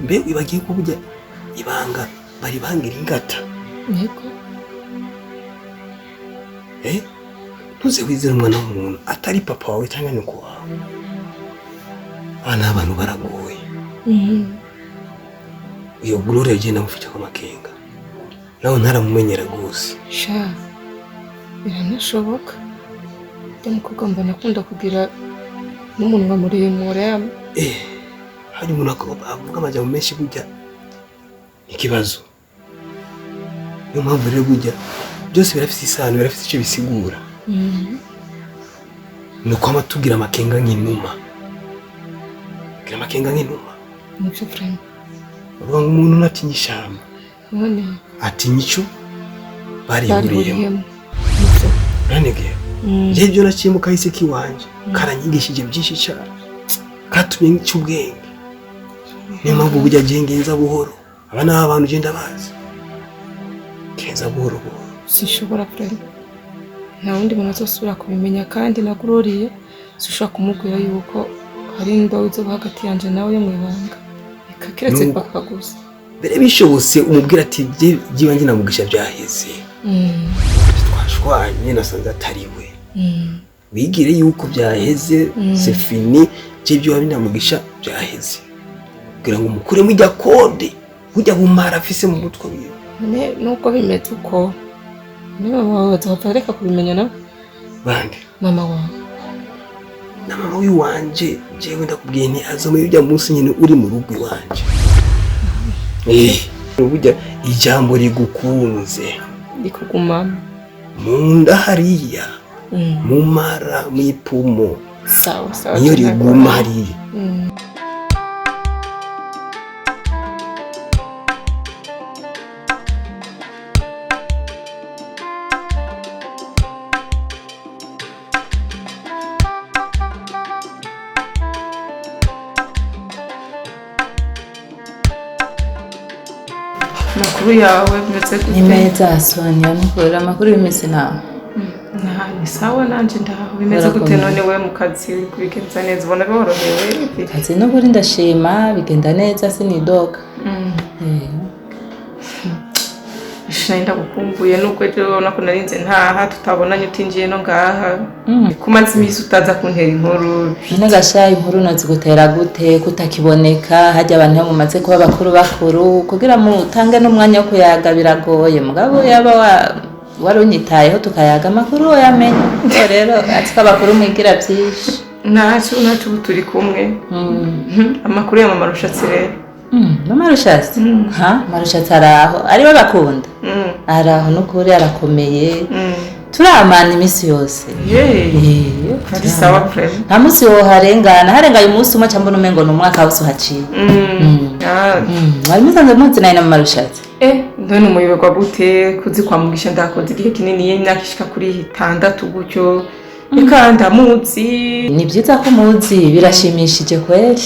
Speaker 4: mbe wibagiye ko burya ibanga bari bangira ingata
Speaker 6: yego
Speaker 4: ntuze wizera umwana w'umuntu atari papa wawe cyangwa nyoko wawe abana abantu baragoye iyo Gloria agenda amufite ku makenga nawe ntaramumenyera rwose
Speaker 6: sha biranashoboka ndamukobwa mbona akunda kugira n'umunwa muremure
Speaker 4: hari umuntu avuga amajambo menshi burya ikibazo niyo mpamvu rero burya byose birafite isano birafite icyo bisigura nuko amatubwira amakenga nk'inuma gira amakenga nk'inuma
Speaker 6: nibyo frame
Speaker 4: uvuga ngo umuntu natinya ishamba
Speaker 6: none
Speaker 4: atinya ico barihuriyemo nanege ibyo naciye mu kahise kiwanje karanyigishije byinshi cyane katumye nk'icyubwenge niyo mpamvu burya gengenza buhoro abana b'abantu ugenda bazi genza buhoro buhoro
Speaker 6: sinshobora frame nta wundi muntu azosubira kubimenya kandi naguroriye sinshobora kumubwira yuko hari indobo zo hagati yanje nawe yo mw'ibanga reka kiretse papa gusa
Speaker 4: mbere bishobose umubwira ati by'ibanjye na Mugisha byaheze twashwanye nasanze atari we wigire yuko byaheze c'est fini by'ibyo wabi na Mugisha byaheze kugira ngo mukure mujya kode kujya bumara afise mu mutwe wiwe
Speaker 6: nuko bimeze uko niba wawe bazapareka kubimenya nawe
Speaker 4: bande
Speaker 6: mama wawe
Speaker 4: na mama wiwanje jewe ndakubwiye nti azo muri bya munsi nyine uri mu rugo iwanje burya ijambo rigukunze
Speaker 6: rikugumamo
Speaker 4: munda hariya mumara mwipumo
Speaker 6: sawa sawa
Speaker 4: niyo riguma hariya
Speaker 6: makuru yawe ndetse
Speaker 8: ni meza Sonia nukorera amakuru y'imisi nawe
Speaker 6: ni sawa nanje ndaho bimeze gute none we mu kazi kubigenza neza ubona borohewe
Speaker 8: kazi no kuri ndashima bigenda neza sinidoga
Speaker 6: Shinda gukumbuye nuko ejo nako narinze ntaha tutabonanye utinjiye no ngaha kumanzi imisi utaza kuntera inkuru
Speaker 8: nagashaye inkuru nazigutera gute kutakiboneka hajya abantu mumaze kuba bakuru kugira mutange n'umwanya wo kuyaga biragoye mugabo yaba warunyitayeho tukayaga amakuru yamenye rero atsika bakuru mwigira byinshi
Speaker 6: nacu turi kumwe amakuru ya Mama Rushatsi rero
Speaker 8: Mama Rushatsi Mama Rushatsi araho ari bakunda araho nukuri arakomeye turamana imisi yose
Speaker 6: ari sawa frame
Speaker 8: nta munsi wo harengaye umunsi umwe cyangwa n'umengo n'umwaka wose uhaciye wari musanze munsi nayo na Mama Rushatsi
Speaker 6: ndone umuyoberwa gute kuzi kwa Mugisha ndakoze igihe kinini y'imyaka ishika kuri 6 gutyo eka ndamuzi
Speaker 8: ni byiza ko muzi birashimishije kweli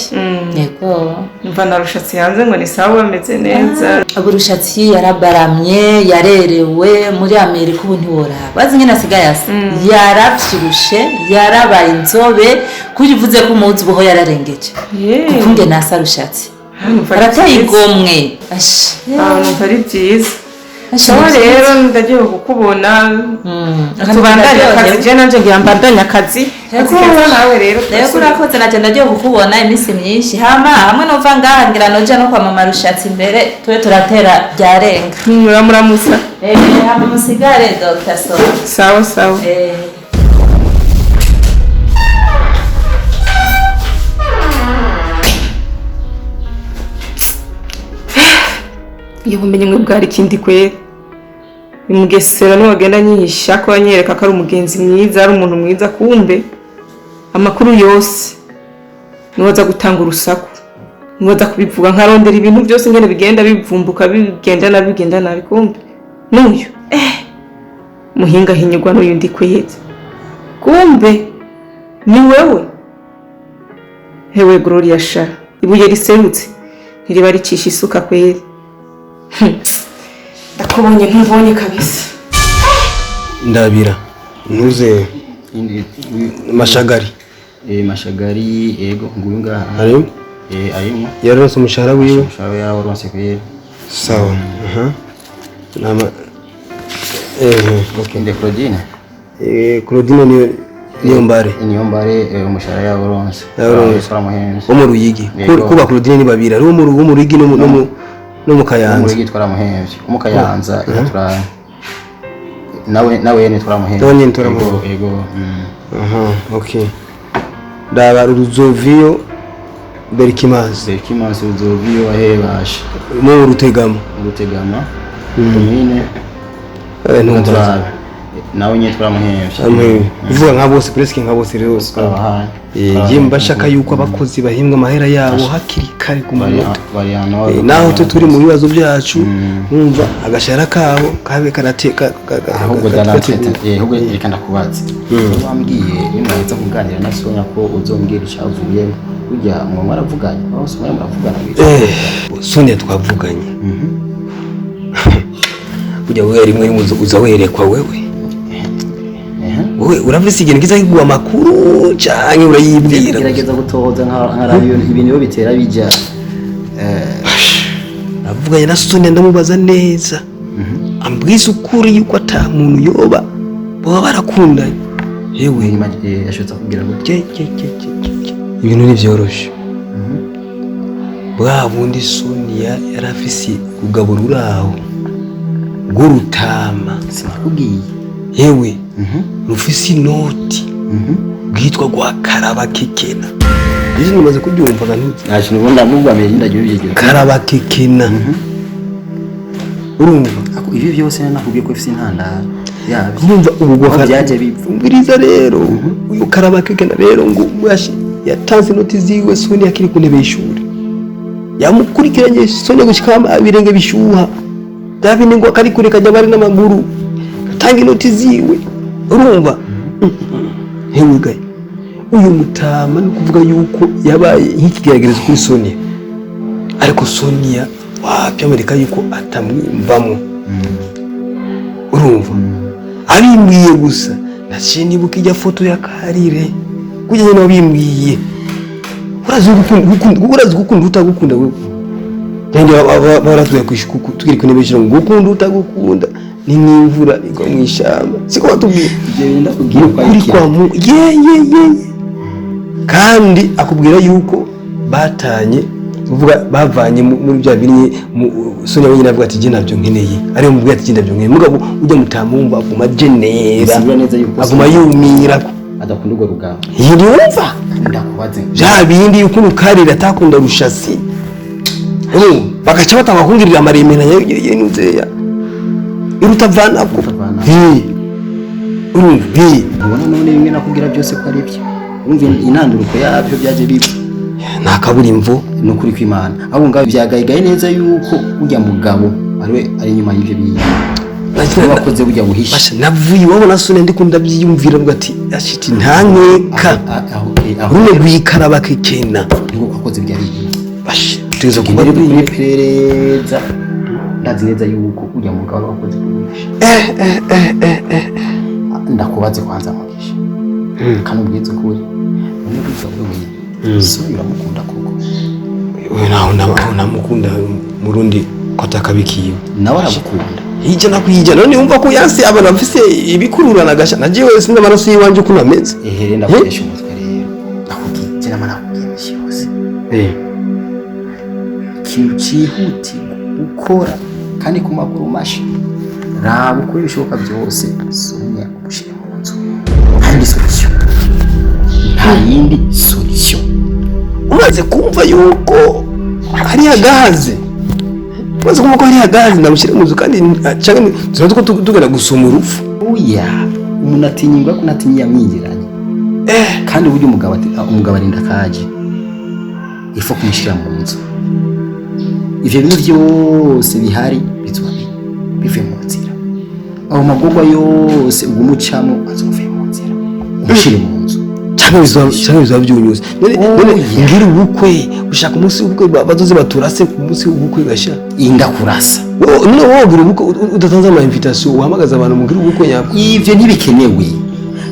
Speaker 8: yego
Speaker 6: mva na Rushatsi yanze ngo ni sawa ameze neza
Speaker 8: Rushatsi yarabaramye yarerewe muri Amerika ubu ntiworaba bazi nyine asigaye asa yaravyirushe yarabaye inzobe kuyivuze ko muzi buho yararengeje kuko nge nasa Rushatsi arateye igomwe
Speaker 6: numva ari byiza sawa rero ndagiye kukubona tubandanya akazi je nanje ngira mbandanya akazi nawe rero
Speaker 8: urakoze naje ndagiye kukubona imisi myinshi hamwe nova ngaha ngira noja no kwa Mama Rushatsi imbere tube turatera byarenga
Speaker 6: muramusa
Speaker 8: hama musigare Dr.
Speaker 6: sawa sawa ubumenyi mwe bwari ikindi kwera imugesera no wagenda nyihisha ko anyereka ko ari umugenzi mwiza ari umuntu mwiza kumbe amakuru yose niwaza gutanga urusaku niwaza kubivuga nkarondera ibintu byose ngene bigenda bivumbuka bigenda nabi kumbe n'uyu muhinga hinyugwa n'uyundi kweza kumbe ni wewe hewe Gloria sha ibuye riserutse ntiriba ricisha isuka kwera ndakubonye ntubonye kabisa
Speaker 4: ndabira ntuze mashagari
Speaker 5: mashagari yego nguyu ngaha
Speaker 4: arimo
Speaker 5: arimo
Speaker 4: yarose umushahara wiwe
Speaker 5: umushahara yaronse kwera
Speaker 4: sawa nama
Speaker 5: okay de Claudine
Speaker 4: Claudine niyo mbare
Speaker 5: umushahara yaronse
Speaker 4: wo mu Ruyigi kuba Claudine ni babira ari wo mu Ruyigi no mu Kayanza
Speaker 5: mu Ruyigi twaramuhemvye mu Kayanza iratura nawe ni twaramuhemvye
Speaker 4: nawe ni twaramuhemvye
Speaker 5: yego
Speaker 4: okay ndaba Ruzovio Berkimazi
Speaker 5: Ruzovio ahebasha
Speaker 4: mu Rutegama
Speaker 5: domine nawe nyine turamuhembye
Speaker 4: uvuga nka bose presque nka bose rero je mbashaka yuko abakozi bahembwa amahera yabo hakiri kare ku munota naho turi mu bibazo byacu numva agashara kabo kabe karateka
Speaker 5: ahubwo ahubwo reka ndakubaza wambwiye nimwahita kuganira na Sonya ko uzombwira icyavuye burya mwe maravuganye aho Sonya muravugana
Speaker 4: Sonya twavuganye burya wewe rimwe uza werekwa wewe uravise ikintu kiza kiguha amakuru canke urayibwira
Speaker 5: gerageza gutohoza nka ibintu yo bitera bija
Speaker 4: navuganye na Sonya ndamubaza neza ambwiza ukuri yuko ata muntu yoba baba barakundanye yewe
Speaker 5: yashotse kugira ngo
Speaker 4: ibintu nivyoroshe bwa bundi Sonya yarafise kugabura uraho gurutama
Speaker 5: sinakubwiye
Speaker 4: yewe rufise inoti bwitwa gwa Karabakekena izi nimaze kubyumva kandi
Speaker 5: ntakintu ubona mubwameye ndagiye bigegera
Speaker 4: Karabakekena urumva
Speaker 5: ako ivyo byose nakubwiye ko ifise intandaro yabi
Speaker 4: urumva ubwo
Speaker 5: byaje bipfungiriza
Speaker 4: rero uyu Karabakekena rero ngo yatanze inoti ziwe Sonya akiri ku ntebe y'ishuri yamukurikiranye Sonya gushika abirenge bishuha David ngo akari kure kajya bari n'amaguru atanga inoti ziwe urumva hewe gaye uyu mutama no kuvuga yuko yabaye nk'ikigeragerezo kuri Sonya ariko Sonya wapya Amerika yuko atamwimvamo urumva abimbwiye gusa naciye nibuka ijya foto ya Karire kujya no bimbwiye urazi gukunda utagukunda wewe nende baratuye kwishuku tugiri ko nebeshira ngo gukunda utagukunda ni nk'imvura igwa mu ishamba siko batubwiye
Speaker 5: genda kugira
Speaker 4: kwa mu ye kandi akubwira yuko batanye uvuga bavanye muri bya binye Sonya wenyine avuga ati je nabyo nkeneye ari mu bwati ndabyo nkeneye mugabo ujya mutamumba aguma genera aguma yumira
Speaker 5: adakunda ugo rugamba
Speaker 4: yumva
Speaker 5: ndakubaze
Speaker 4: ja bindi yuko Karire atakunda Rushatsi bagaca batabakungirira amaremena yenuzeya irutavana ko
Speaker 5: ubona none bimwe nakubwira byose ko ari byo urumva inanduruko yabyo byaje bipfa
Speaker 4: nta kaburimvo
Speaker 5: no kuri kw'Imana abo ngabo byagayigaye neza yuko ujya mugabo ari nyuma y'ibyo bintu bakoze bujya buhisha
Speaker 4: navuye wabona Sonya ndikunda byiyumvira ngo ati ashiti ntankeka rumwe rw'ikarabakekena
Speaker 5: ngo akoze byari
Speaker 4: bashi tuzo
Speaker 5: kubari kuri pereza ndazi neza yuko ujya mugabo bakoze kuhisha ndakubaze kwanza mugisha kandi ubwize kuri none kuza wewe Sonya uramukunda koko
Speaker 4: wewe naho namukunda murundi kotakabikiwe
Speaker 5: nawe arabukunda
Speaker 4: hije nakwijya none umva ko yanse abana mfise ibikururana gasha naje wese n'amaraso yiwanje uko nameze
Speaker 5: renda kwesha umutwe rero nakubwiye namara kubyimisha yose ikintu cihuti gukora kandi ku maguru mashi raba uko bishoboka byose Sonya umushire mu nzu kandi solution nta yindi solution
Speaker 4: umaze kumva yuko ari agahaze maze kumva ko ari agahaze ndamushire mu nzu kandi cyangwa tuzo tugera gusoma urufu
Speaker 5: oya umuntu atinyirwa ko natinyiye amwingiranye kandi buryo umugabo arinda kaje ifo kumushira mu nzu ivyo bintu byose bihari bitwa bive mu nzira aho magogwa yose ugumucamo azovuye mu nzira umushire mu nzu cyangwa bizaba byunyuze none ngira ubukwe ushaka umunsi w'ubukwe bazoze baturase ku munsi w'ubukwe gasha inda kurasa none wowe ngira ubukwe udatanze ama invitation uhamagaza abantu mugira ubukwe nyako ivyo ntibikenewe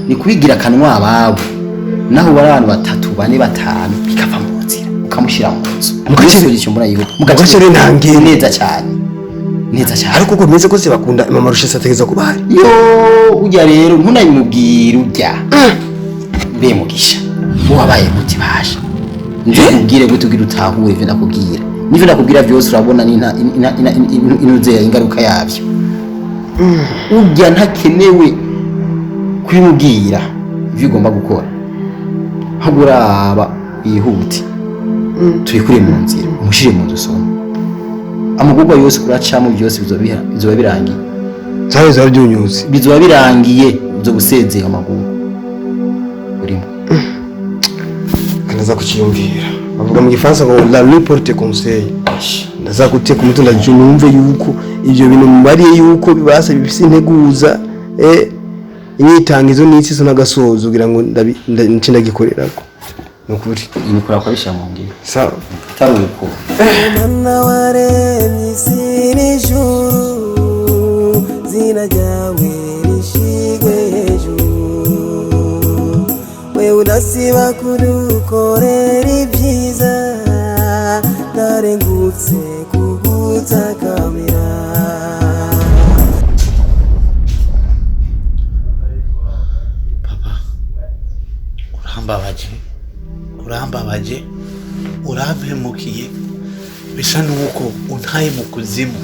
Speaker 5: ni kubigira kanwa ababo naho bari abantu 3 4 5 bikava mu nzira ukamushira mu nzu mugaciro icyo muri ayiwe mugaciro ntangiye neza cyane ariko uko meze ko se bakunda Mama Rushatsi ategeza kuba hari yo ujya rero ntunayimubwira ujya be Mugisha wabaye muti baje ndikubwire gutugira utahure ivyo nakubwira nivyo nakubwira byose urabona inuze ingaruka yabyo ujya ntakenewe kwimubwira ivyo ugomba gukora haguraba yihuti turi kuri mu nzira umushire mu nzu Sonya amugurwa yose kuracamo byose bizoba birangiye
Speaker 4: Sawe zabyunyuze.
Speaker 5: Bizoba birangiye byo gusezera amaguru. Urimo.
Speaker 4: Kanaza kucyumvira. Bavuga mu gifaransa ngo la reporte conseil. Ndaza guteka umutunda numve yuko ivyo bintu mbariye yuko bibasa bifise integuza inyitangizo n'iki so nagasozo kugira ngo nce ndagikorerako. Nukuri
Speaker 5: Imikora kwa bisha mu ngiye.
Speaker 4: sawa
Speaker 5: Taruko.
Speaker 9: Mwana waremye isi n'ijuru zina ryawe rishigwe hejuru wewe udasiba kudukorera ibyiza narengutse kugutakamira.
Speaker 2: Papa urambabaje urampemukiye bisa nuko untaye mu kuzimu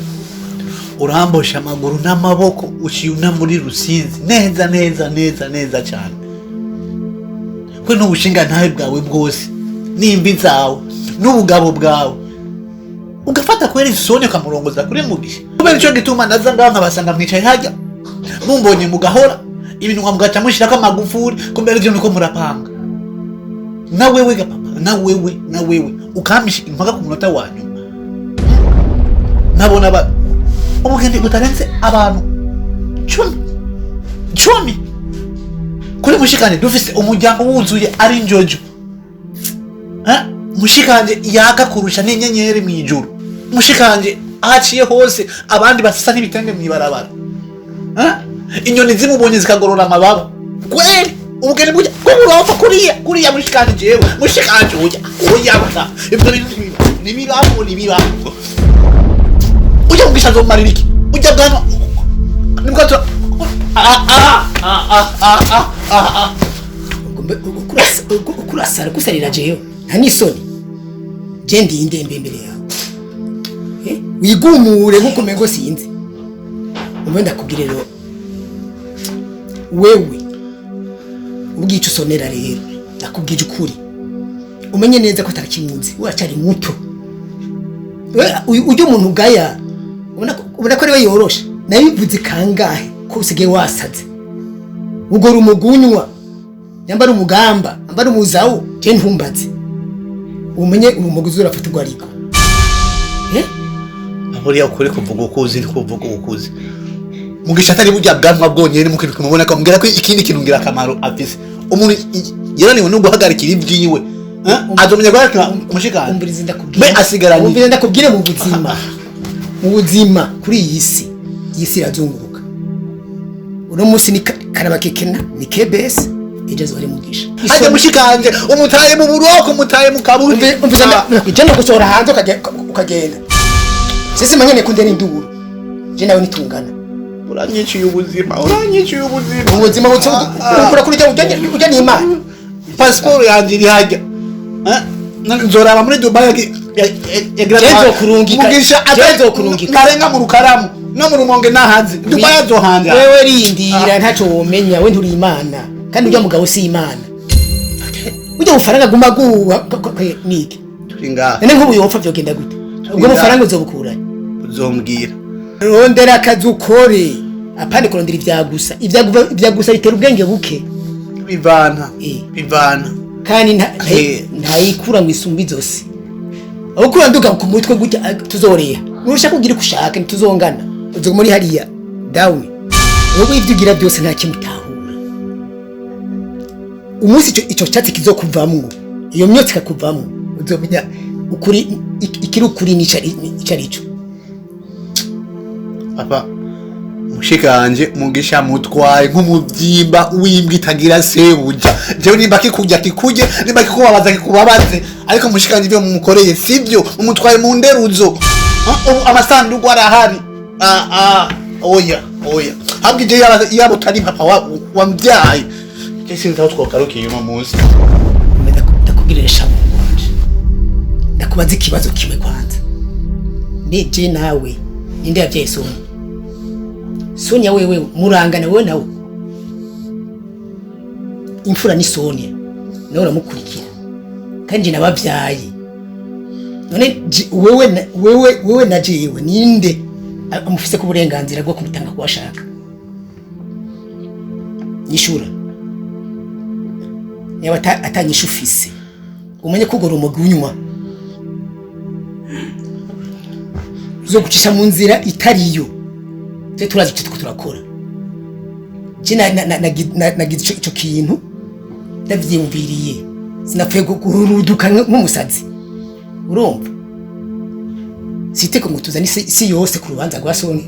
Speaker 2: urambosha amaguru n'amaboko ushiyuna muri Rusizi neza cyane kwe n'ubushinga ntawe bwawe bwose n'imbi zawe n'ubugabo bwawe ugafata kwera isoni ukamurongoza kuri Mugisha kubera icyo gituma naza ngaha basanga mwicaye hajya mumbonye mugahora ibintu mugaca mushirako amagufuri kumbera ivyo niko murapanga na wewe papa na wewe ukamisha impaka ku munota wanyu nabona ba ubugende butarenze abantu 10 kuri mushikanje dufise umuryango wuzuye ari njojo mushikanje yaka kurusha n'inyenyeri mu ijuru mushikanje aciye hose abandi basasa n'ibitende mu ibarabara inyoni zimubonye zikagorora amababa kweli ubugende bujya kuburofa kuriya mushikanje jewe mushikanje oya bata ibyo nibibaho ujya Mugisha zomarira iki ujya bwana nimukatwa
Speaker 10: kurasara kusarira jewe nta nisoni je ndi indembe imbere yawe wigumure nkuko mengo sinzi umwe ndakubwire rero wewe ubwica usonera rero ndakubwije ukuri umenye neza ko atarakimunzi uracari muto ujye umuntu ugaya ubona ko ariwe yorosha nabivuze kangahe ko usigaye wasaze ugora umugunywa nyambara umugamba ambara umuzawo je ntumbaze umenye umuguzi urafatirwa ariko
Speaker 2: aburiya ukuri kuvuga ukuzi kuvuga ukuzi Mugisha atari burya bwanwa bwonyene mukintu kumubona ko mbwira ko ikindi kintu ngira akamaro afise umuntu yaraniwe no guhagarikira ibyiwe azomenya ko mushikana
Speaker 10: umbiriza ndakubwira
Speaker 2: asigaranye
Speaker 10: umbiriza ndakubwire mu buzima kuri iyi si irazunguruka uno munsi ni Karabakekena ni KBS ejezo ari Mugisha
Speaker 2: ajya mushikanje umutaye mu buroko umutaye mu kaburi
Speaker 10: je no gushora hanze ukagenda sisi manyene kunde ni nduru je nawe nitungana
Speaker 2: uranyiciye ubuzima
Speaker 10: ubuzima ukura kuri ujya ni Imana
Speaker 2: passport yanjye iri hajya nzoraba muri Dubai
Speaker 10: Jezo kurungika
Speaker 2: Mugisha
Speaker 10: jezo kurungika
Speaker 2: karenga mu rukaramu no mu rumonge nahanze Dubai azohanja
Speaker 10: wewe rindira ntaco womenya we nturi Imana kandi ujya mugabo si Imana ujya ufaranga guma guwa niki
Speaker 2: turinga
Speaker 10: nene nkubu yopfa byogenda gute ubwo mufaranga uzobukura
Speaker 2: uzombwira
Speaker 10: rondera akazi ukore apande kurondera ibyagusa bitera ubwenge buke
Speaker 2: bivana
Speaker 10: kandi ntayikura mu isumbi zose aho kuranduka ku mutwe gutya tuzoreha urusha kugira kushaka ntituzongana uzo muri hariya down wowe ivyo ugira byose nta kimutahura umunsi ico cyatsi kizokuvamwo iyo myotsi kakuvamwo uzomenya ukuri ikiri ukuri nicarico
Speaker 2: papa mushikanje Mugisha mutwaye nk'umubyimba w'imbwa itagira sebuja jewe nimba kikujya kikuje nimba kikubabaza kikubabaze ariko mushikanje ibyo mumukoreye sivyo mumutwaye mu nderuzo amasanduku arahari oya habwije yabo tari papa wambyaye kesi ntatwokarukiye uno munsi
Speaker 10: ndakubwiresha mu Rwanda ndakubaza ikibazo kimwe kwanza nije nawe ninde yavyaye Sonia wewe murangana wewe nawe imfura ni Sonia nawe uramukurikira kandi nabavyaye none wewe na jewe ninde amufise ku burenganzira bwo kumutanga kwashaka nyishura niba atanyisha ufise umenye ko ugora umugunywa zo gucisha mu nzira itariyo twe turazi icyo turakora nagize icyo kintu ndavyiyumviriye sinapfuye gururuduka nk'umusazi urumva siteko ngo tuzane isi yose ku rubanza rwa Soni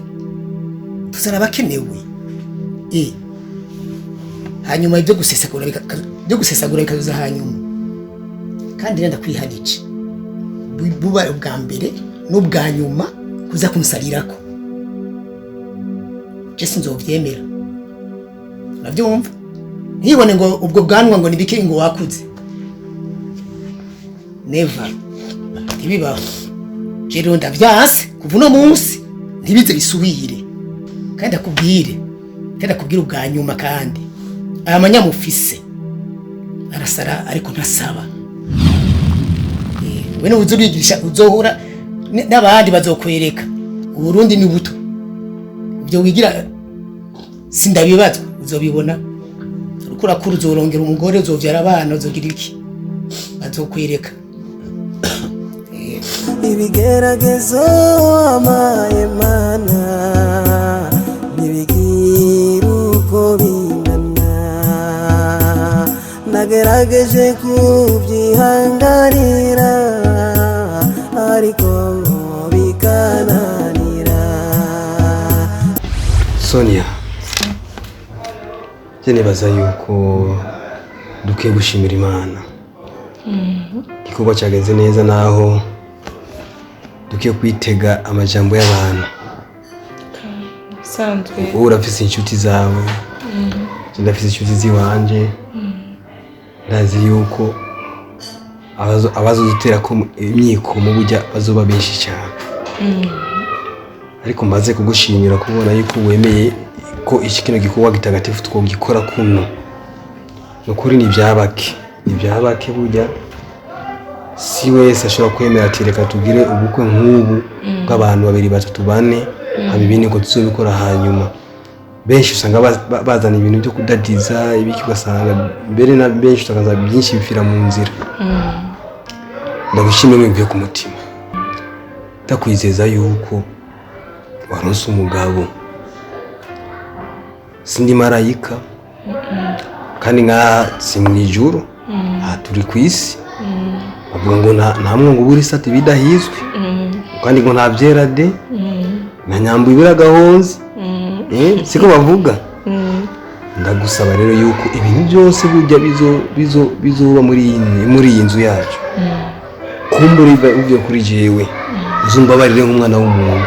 Speaker 10: tuzana abakenewe hanyuma ibyo gusesagura bikaza hanyuma kandi nenda kwihanije buba ubwa mbere n'ubwa nyuma kuza kunsarirako Jesse nzovyemera navyumva ntibone ngo ubwo bwanwa ngo nibike ngo wakuze never ntibibaho rero ndavyase kuva uno munsi ntibize bisubire kandi akubwire ubwa nyuma kandi amanyamufise arasara ariko ntasaba we n'uzubigisha uzohura n'abandi bazokwereka Burundi ni buto ibyo wigira sindabibazwa uzobibona urukura kuri uzorongera umugore uzovyara abana uzogira iki bazokwereka
Speaker 9: ibigeragezo amaye mana nibigira uko bingana nagerageje kubyihanganira ariko bikananira.
Speaker 4: Sonia je nibaza yuko dukwiye gushimira Imana igikorwa cyagenze neza naho dukiye kwitega amajambo y'abantu
Speaker 6: sanzwe
Speaker 4: urafise inshuti zawe ndafise inshuti ziwanje ndazi yuko abazodutera ko imyiko mu burya bazoba benshi cyane ariko maze kugushimira kubona yuko wemeye ko iki kino gikorwa gitagatifu twogikora kuno nukuri nibyabake burya si wese ashobora kwemera ati reka tugire ubukwe nk'ubu bw'abantu 2 3 4 abibini ko tuzobikora hanyuma benshi usanga bazana ibintu byo kudadiza ibiki ugasanga mbere na benshi utakaza byinshi bifira mu nzira ndagushimye mbiye ku mutima ndakwizeza yuko waronse umugabo sindi marayika kandi nka simwijuru turi kwisi avuga ngo ntamwe ngo buri sati bidahizwe kandi ngo ntabyera de na nyambu ibiragahonze siko bavuga ndagusaba rero yuko ibintu byose burya bizoba muri iyi nzu yacu kumbura uvyo kuri jewe uzumbabarire nk'umwana w'umuntu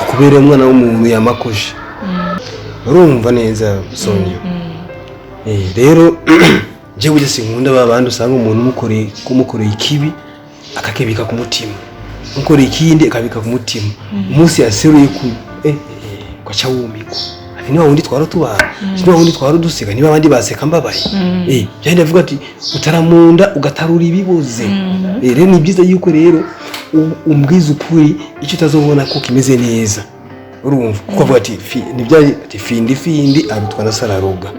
Speaker 4: kubera umwana w'umuntu yamakosha urumva neza Sonia rero jewe uje sinkunda babandi usanga umuntu kumukoreye ikibi akakebika ku mutima mukoreye ikindi akabika ku mutima umunsi yaseruye ku kwacha wumiko ati niba wundi twaro tubana niba wundi twaro dusiga niba abandi baseka mbabaye byandi avuga ati utaramunda ugatarura ibibuze rero ni byiza yuko rero umbwiza ukuri icyo utazobona ko kimeze neza urumva kuko avuga ati nibyaje ati findi arutwa na sararoga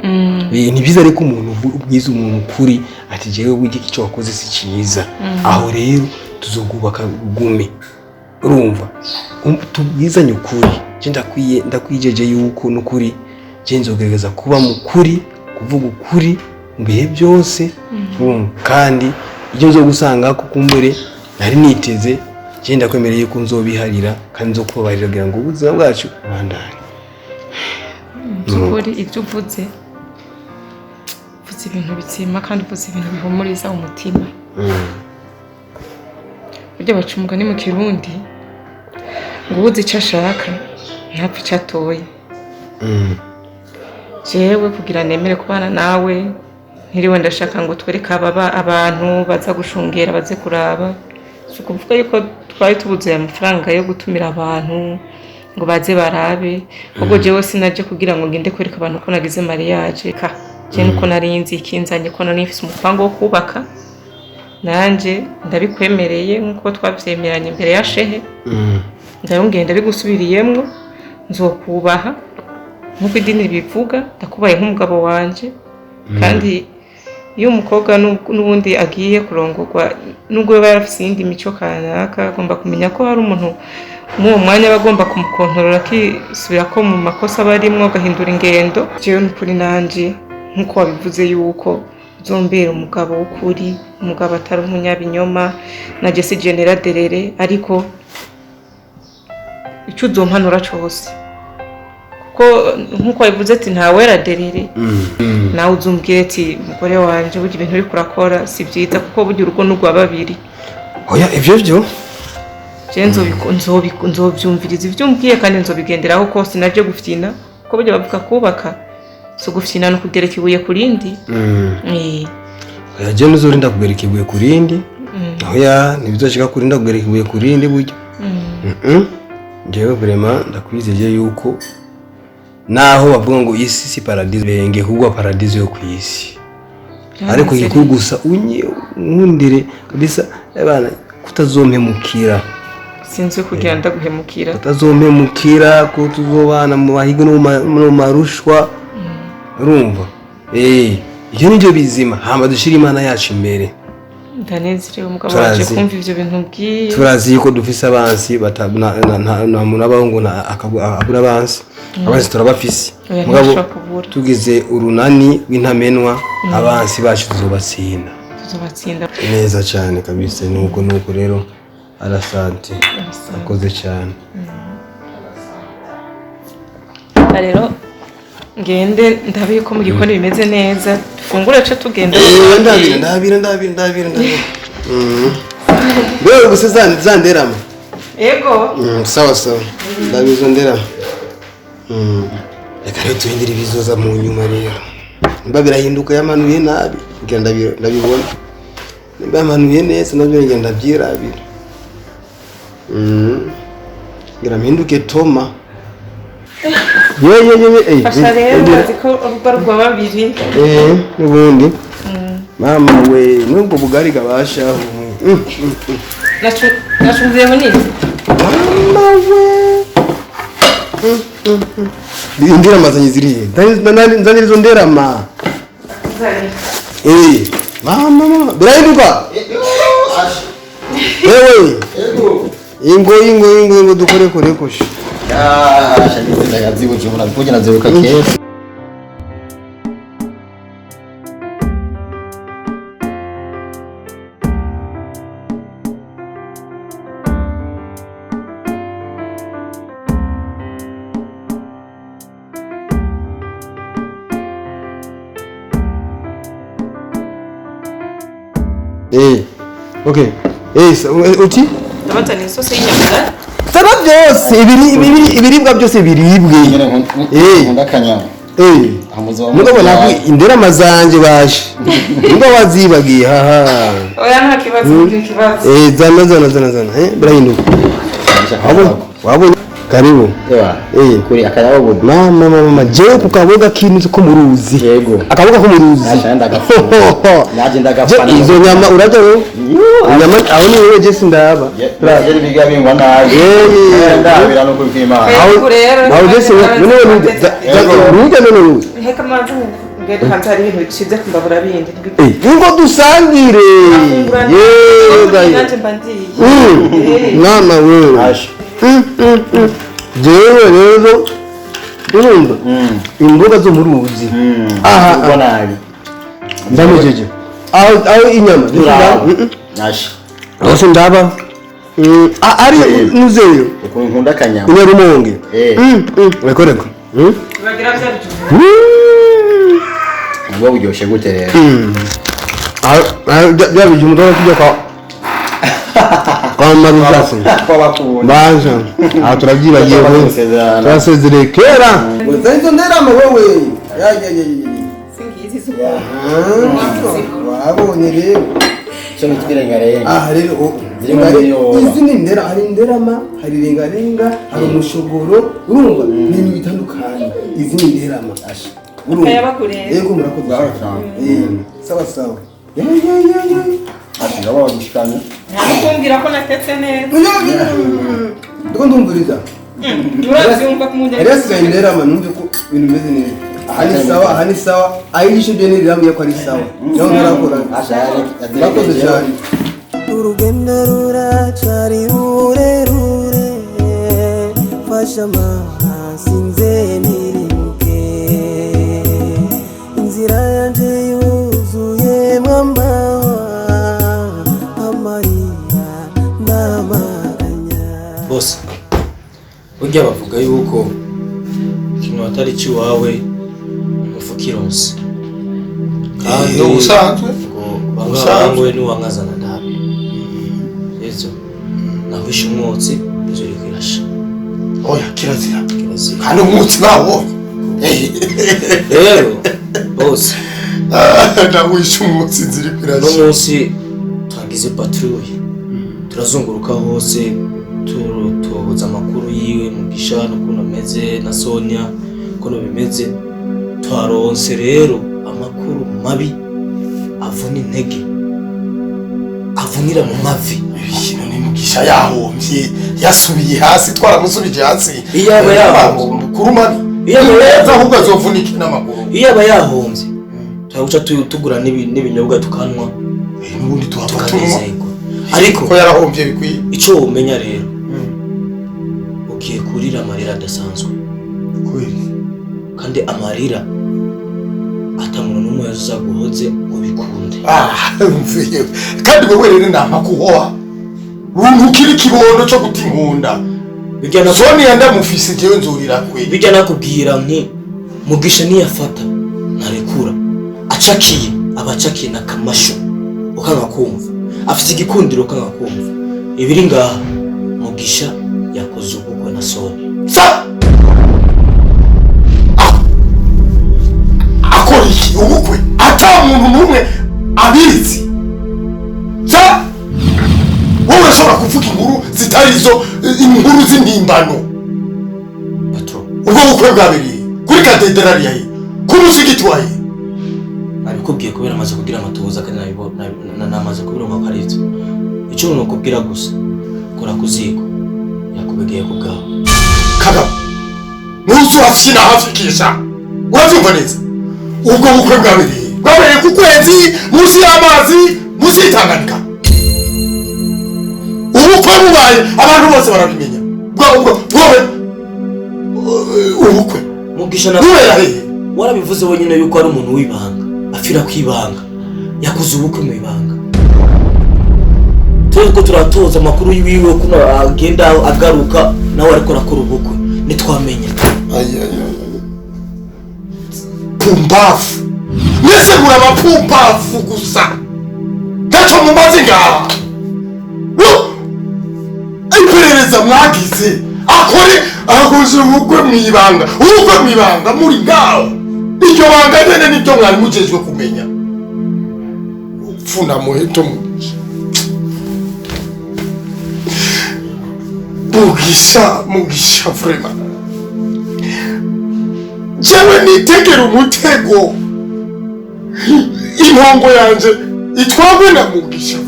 Speaker 4: ni byiza reko umuntu ubwiza umuntu kuri ati jewe burya icyo wakoze si cyiza aho rero tuzogubaka gume urumva tubwizanye ukuri ndakwijeje yuko nukuri nzogerageza kuba mukuri kuvuga ukuri mbihe byose kandi ibyo nzo gusanga ko kumbere nari niteze ndakwemereye yuko nzobiharira kandi nzo kubabarira kugira ngo ubuzima bwacu bubandanye
Speaker 6: ukuri ibyo uvuze ibintu bitsima kandi uvuze ibintu bihumuriza umutima burya baca umugani mu Kirundi ngo ubuze icyo ashaka ntapfa icyo atoye jewe kugira nemere kubana nawe ntiriwe ndashaka ngo twereke abantu baza gushungera baze kuraba si ukuvuga yuko twari tubuze amafaranga yo gutumira abantu ngo baze barabe ubwo jewe sinaje kugira ngo ngende kwereka abantu ko nagize mariage je nuko narinzi ikinzanye ko nari mfise umupango wo kubaka nanje ndabikwemereye nkuko twavyemeranye imbere ya shehe ndayongenda bigusubiriyemwo nzokubaha nk'uko idini bivuga ndakubaye nk'umugabo wanje kandi iyo umukobwa n'ubundi agiye kurongorwa nubwo yaba yarafise iyindi mico kanaka agomba kumenya ko hari umuntu mu mwanya bagomba kumukontorora akisubira ko mu makosa barimwo agahindura ingendo jewe n'ukuri nanje nk'uko wabivuze yuko uzombera umugabo w'ukuri umugabo atari umunyabinyoma naje si genera derere ariko icyo uzompanura cyose kuko nk'uko wabivuze ati ntawera derere nawe uzumbwire ati mugore wanje burya ibintu uri kurakora si byiza kuko burya urugo n'urwa babiri
Speaker 4: oya ivyo byo
Speaker 6: je nzobyumviriza ivyo umbwiye kandi nzobigenderaho kose naje gufyina kuko burya bavuga kubaka so gufyina no kugereka ibuye ku rindi
Speaker 4: oya je nuzorinda kugereka ibuye ku rindi oya ntibizoshika kurinda kugereka ibuye ku rindi burya jewe vraiment ndakwizeye yuko naho bavuga ngo isi si paradizo benge hugwa paradizo yo kwisi ariko yikugusa unkundire kabisa abana kutazompemukira
Speaker 6: sinzi kugira ndaguhemukira
Speaker 4: kutazompemukira ko tuzobana mu bahigo no marushwa urumva iyo nibyo bizima hamba dushira imana yacu imbere
Speaker 6: ndanezerewe umugabo waje kumva ivyo bintu bwiye
Speaker 4: turazi ko dufise abansi nta muntu abaho ngo abura abansi abansi turabafise mugabo tugize urunani w'intamenwa abansi bacu tuzobatsinda neza cyane kabisa nuko rero arasante akoze cyane
Speaker 6: rero ngende ndabe yuko mu gikoni bimeze neza dufungure cyo tugenda
Speaker 4: ndabira wewe gusa zanderama
Speaker 6: yego
Speaker 4: sawa ndabizo nderama reka rero tuhindire ibizoza mu nyuma rero mba birahinduka yamanuye nabi ndabibona mba yamanuye neza nabyo ngenda ndabyirabira ngira mpinduke toma
Speaker 6: fasha rero bazi ko urugo rwa babiri
Speaker 4: n'ubundi mama we nubwo bugari gabashaho
Speaker 6: nacumviye munini
Speaker 4: mama we indira mazanye zirihe nzanira izo nderama mama birahinduka yewe ingo dukore kosha
Speaker 5: shagitse yazibuje mura kugira nzebuka kera
Speaker 4: okay uti
Speaker 6: tabatani sose y'inyama
Speaker 4: Tara byose ibiribwa byose biribwe
Speaker 5: ndakanyama
Speaker 4: mugabo nako indera mazanje bashe ngo wazibagiye
Speaker 6: oya nta kibazo
Speaker 4: zana birahinduka wabonye karibu
Speaker 5: kuri akayabo
Speaker 4: mama jewe kukaboga kintu ko muruzi
Speaker 5: yego
Speaker 4: akaboga ko muruzi
Speaker 5: naje ndagafana
Speaker 4: izo nyama urajya nyama aho ni wewe je sindaba
Speaker 5: je biga bingwa naje ndabira no kwimana
Speaker 4: aho je se none
Speaker 6: heka manzu ngende hantari ibintu bicize kumbabura bindi
Speaker 4: ngo dusangire mama wewe jewe rero urumva imboga zo mu ruzi
Speaker 5: ubwo nabi
Speaker 4: ndamujeje aho inyama
Speaker 5: nashi
Speaker 4: aho ndaba ari muzeyo
Speaker 5: nkunda kanyama
Speaker 4: inyarumonge rekoreko
Speaker 6: bagira
Speaker 5: ubwo buryoshe gute rero
Speaker 4: byabije umutwe kujya kwa Mama Rushatsi baje aha turabyibagiye turasezereye kera uzenzo nderama wewe
Speaker 6: singizi
Speaker 4: wabonye rero
Speaker 5: cyo mitwirengarenga
Speaker 4: rero izi ni ndera hari nderama hari rengarenga hari umushogoro urumva ni ibintu bitandukanye izi ni nderama urumva yego murakoze sawa
Speaker 6: ashira wa gushikana nakumbwira ko natetse neza
Speaker 4: ndiko ndumviriza
Speaker 6: urabyumva kumujya
Speaker 4: Rero sindera manumve ko ibintu bimeze neza. Aha ni sawa. Ayigisho byo nirambye ko ari sawa. Yo ntarakora. Bakoze cyane.
Speaker 9: urugendo ruracari rurerure fasha mana sinze nirimuke inzira yanje yuzuye mwamawa amarira n'amaganya.
Speaker 7: Bose burya bavuga yuko ikintu atari cy'iwawe umufuka ironse kandi
Speaker 1: ubusanzwe
Speaker 7: bamwe niwankazana nabi ezo nahishe umwotsi inzu iri kwirasha.
Speaker 1: oya kirazira kandi umwotsi bawo
Speaker 7: rero bose
Speaker 1: nahishe umwotsi inzu iri kwirasha.
Speaker 7: no munsi twagize patrouille turazunguruka hose tuboza amakuru yiwe Mugisha n'ukuntu ameze na Sonia ukuntu bimeze twaronse rero amakuru mabi avuna intege avunira mu mavi.
Speaker 1: Ibintu ni Mugisha yahombye yasubiye hasi twaramusubije hasi
Speaker 7: iyo aba yahombye
Speaker 1: mukuru mabi
Speaker 7: iyo aba
Speaker 1: yaza ahubwo azovunika n'amaguru
Speaker 7: iyo aba yahombye twaguca tugura n'ibinyobwa tukanwa
Speaker 1: n'ubundi tuhava
Speaker 7: tukanezerwa ariko
Speaker 1: ko yarahombye bikwiye.
Speaker 7: icyo umenya rero ugiye kurira amarira adasanzwe kandi amarira atamuntu n'umwe yazaguhoze ngo bikunde.
Speaker 1: kandi wewe rero namakuhoha ukiri kibondo cyo guta inkunda Sonia ndamufise jewe nzurira kwe
Speaker 7: bijya nakubwira nti Mugisha niyafata ntarekura acakiye abacakiye n'akamasho ukanga kumva afite igikundiro ukanga kumva ibiri ngaha Mugisha yakoze ubukwe na Sonia
Speaker 1: akora iki ubukwe ata muntu n'umwe abizi wowe ushobora kuvuga inkuru zitari zo inkuru z'impimbano. ubwo bukwe bwabereye kuri katedrali yawe ku musigiti wawe
Speaker 7: nabikubwiye kubera amaze kugira amatohoza kandi namaze kubira ngo ari ibyo icyo nakubwira gusa kora kuziko yakubegeye ku bwawe
Speaker 1: kagabo nusu hashina hafikisha urabyumva neza. ubwo bukwe bwabereye ku kwezi munsi y'amazi munsi y'Itanganyika. ubukwe bubaye abantu bose barabimenya ubukwe
Speaker 7: Mugisha na warabivuze wenyine yuko ari umuntu w'ibanga afira kwibanga yakoze ubukwe mu ibanga. Turiko turatoza amakuru yiwe kuno agenda agaruka nawe ariko arakora ubukwe nitwamenya.
Speaker 1: Pumbafu mwese muraba pumbafu gusa ntacyo mumaze ngaha. iperereza mwagize akoze ubukwe mw'ibanga muri ngaho iryo banga nyene nibyo mwari mujejwe kumenya. upfuna muheto Mugisha vraiment jewe nitegera umutego intongo yanje itwagwe na Mugisha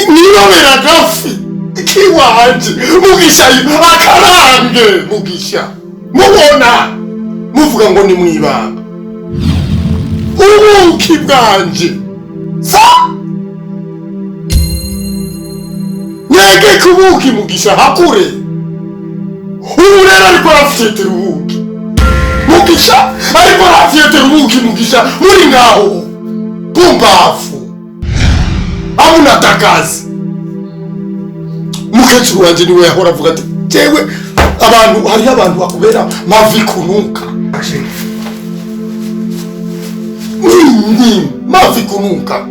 Speaker 1: nirobera gafi kiwanje Mugisha akarange Mugisha mubona muvuga ngo ni mw'ibanga ubuki bwanje nyege kubuki Mugisha hakure urera ariko arafyetera ubuki Mugisha ariko arafyetera ubuki Mugisha muri ngaho pumbafu amunatakazi. Mukecuru wanje niwe yahora avuga ati jewe hariho abantu bakubera mavi kunuka mavi kunuka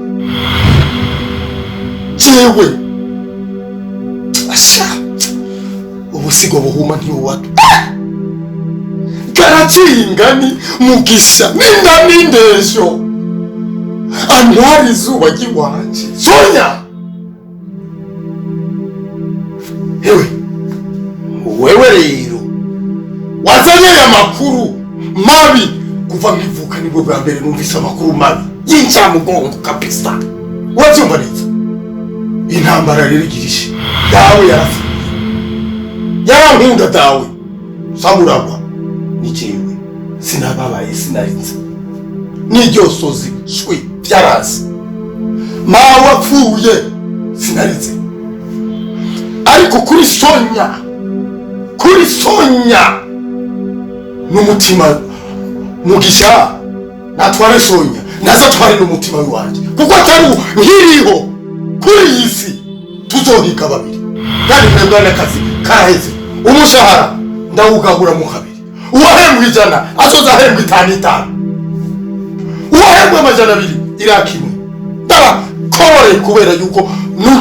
Speaker 1: jewe ubusigo buhuma ntiwatu garaciye ingani Mugisha n'indesho antwara izuba ry'iwanje Sonia. wewe rero wazanye amakuru mabi kuva mwivuka nibwo bwa mbere numvise amakuru mabi y'incamugongo kabisa. wabyumva neza intambara rero igirishe dawe yarapfuye yarankunda dawe samuragwa nijewe sinababaye sinarinze n'iryo sozi shwe byarazi mawe apfuye sinarinze ariko kuri Sonya n'umutima Mugisha natware Sonya nazatware n'umutima wanjye kuko atari nkiriho kuri iyi si tuzohiga babiri kandi mwebwe n'akazi karaheze umushahara ndawugabura mu kabiri uwahembwa 100 azozahembwa 5 uwahembwa 200 irakimwe ndaba kore kubera yuko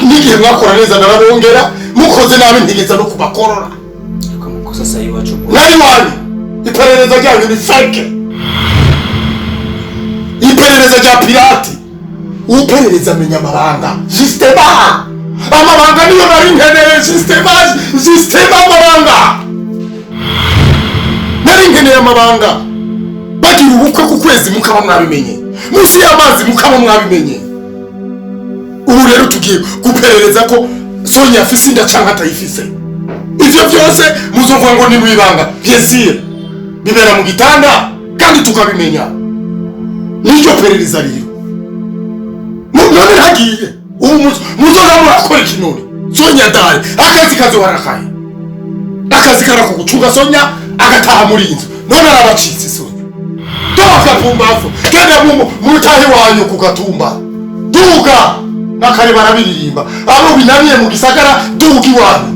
Speaker 1: n'igihe mwakora neza narabongera mukoze nabi ntigeza no kubakorora
Speaker 7: akamukosa sayi wacu
Speaker 1: nari wani iperereza ryanyu ni fake iperereza rya pirate uperereza menya amabanga systema amabanga niyo nari nkeneye systema amabanga nari nkeneye amabanga bagira ubukwe ku kwezi mukaba mwabimenye musi y'amazi mukaba mwabimenye ubu rero tugiye guperereza ko Sonya afise inda cyangwa atayifise ivyo byose muzovuga ngo ni mw'ibanga byesire bibera mu gitanda kandi tukabimenya n'iryo perereza rero none hagiye ubu muzoza murakora ikinone Sonya dare akazi kazoharakaye akazi karako gucunga Sonya agataha muri inzu none arabacitse Sonya toka pumbafu kenda mu tahe wanyu ku gatumba duga nakare barabiririmba abo binaniye mu gisagara duga iwanyu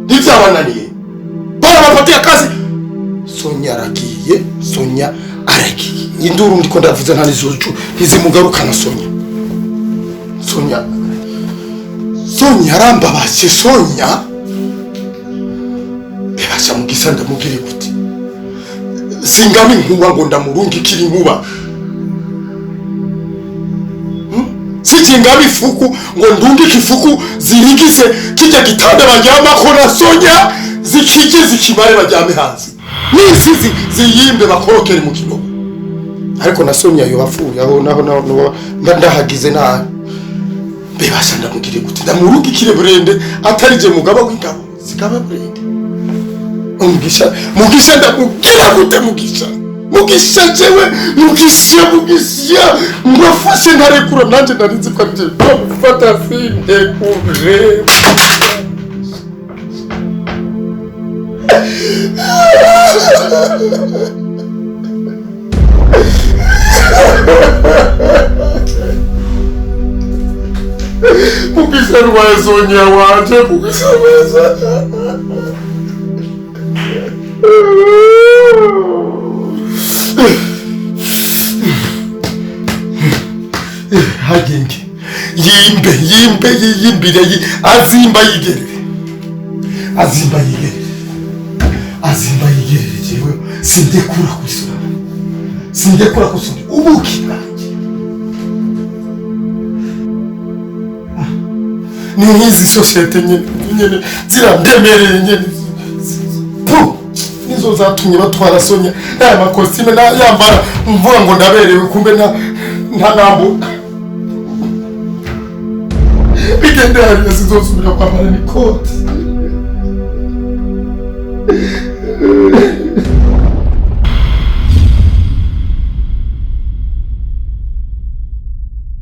Speaker 1: ntivyabananiye barabapatia akazi Sonya aragiye induru ndiko ndavuze nta nizucu ntizimugarukana Sonya arambabashe Sonya bebasha mu gisanda mugire gute singami nkuba ngo ndamurunga ikiri nkuba sijingami ifuku ngo ndunge ifuku zirigize kijya gitanda bajyamako na Sonya zikigize ikimare bajyame hanze n'isizi ziyimbe bakorokere mu kinogo ariko na Sonya yo bapfuye aho naho ndahagize nabi bebasha ndamugire gute ndamurunga ikire burende atari je mugaba w'ingabo zikaba burende Mugisha ndamubwira gute Mugisha jewe Mugisha ngwafashe ntarekura nanje narinzi ko nje gufata sinde kure Mugisha rwaye Sonya wanje Mugisha weza hagenge yimbire azimba yigerere jewe sindekura kusura ubuki bwanjye ni nk'izi sosiyete nyene zirandemereye nyene nizo zatumye batwara Sonya n'aya makositime yambara mvuga ngo ndaberewe kumbe nta nambo bigende hariya sizosubira kwambara n'ikoti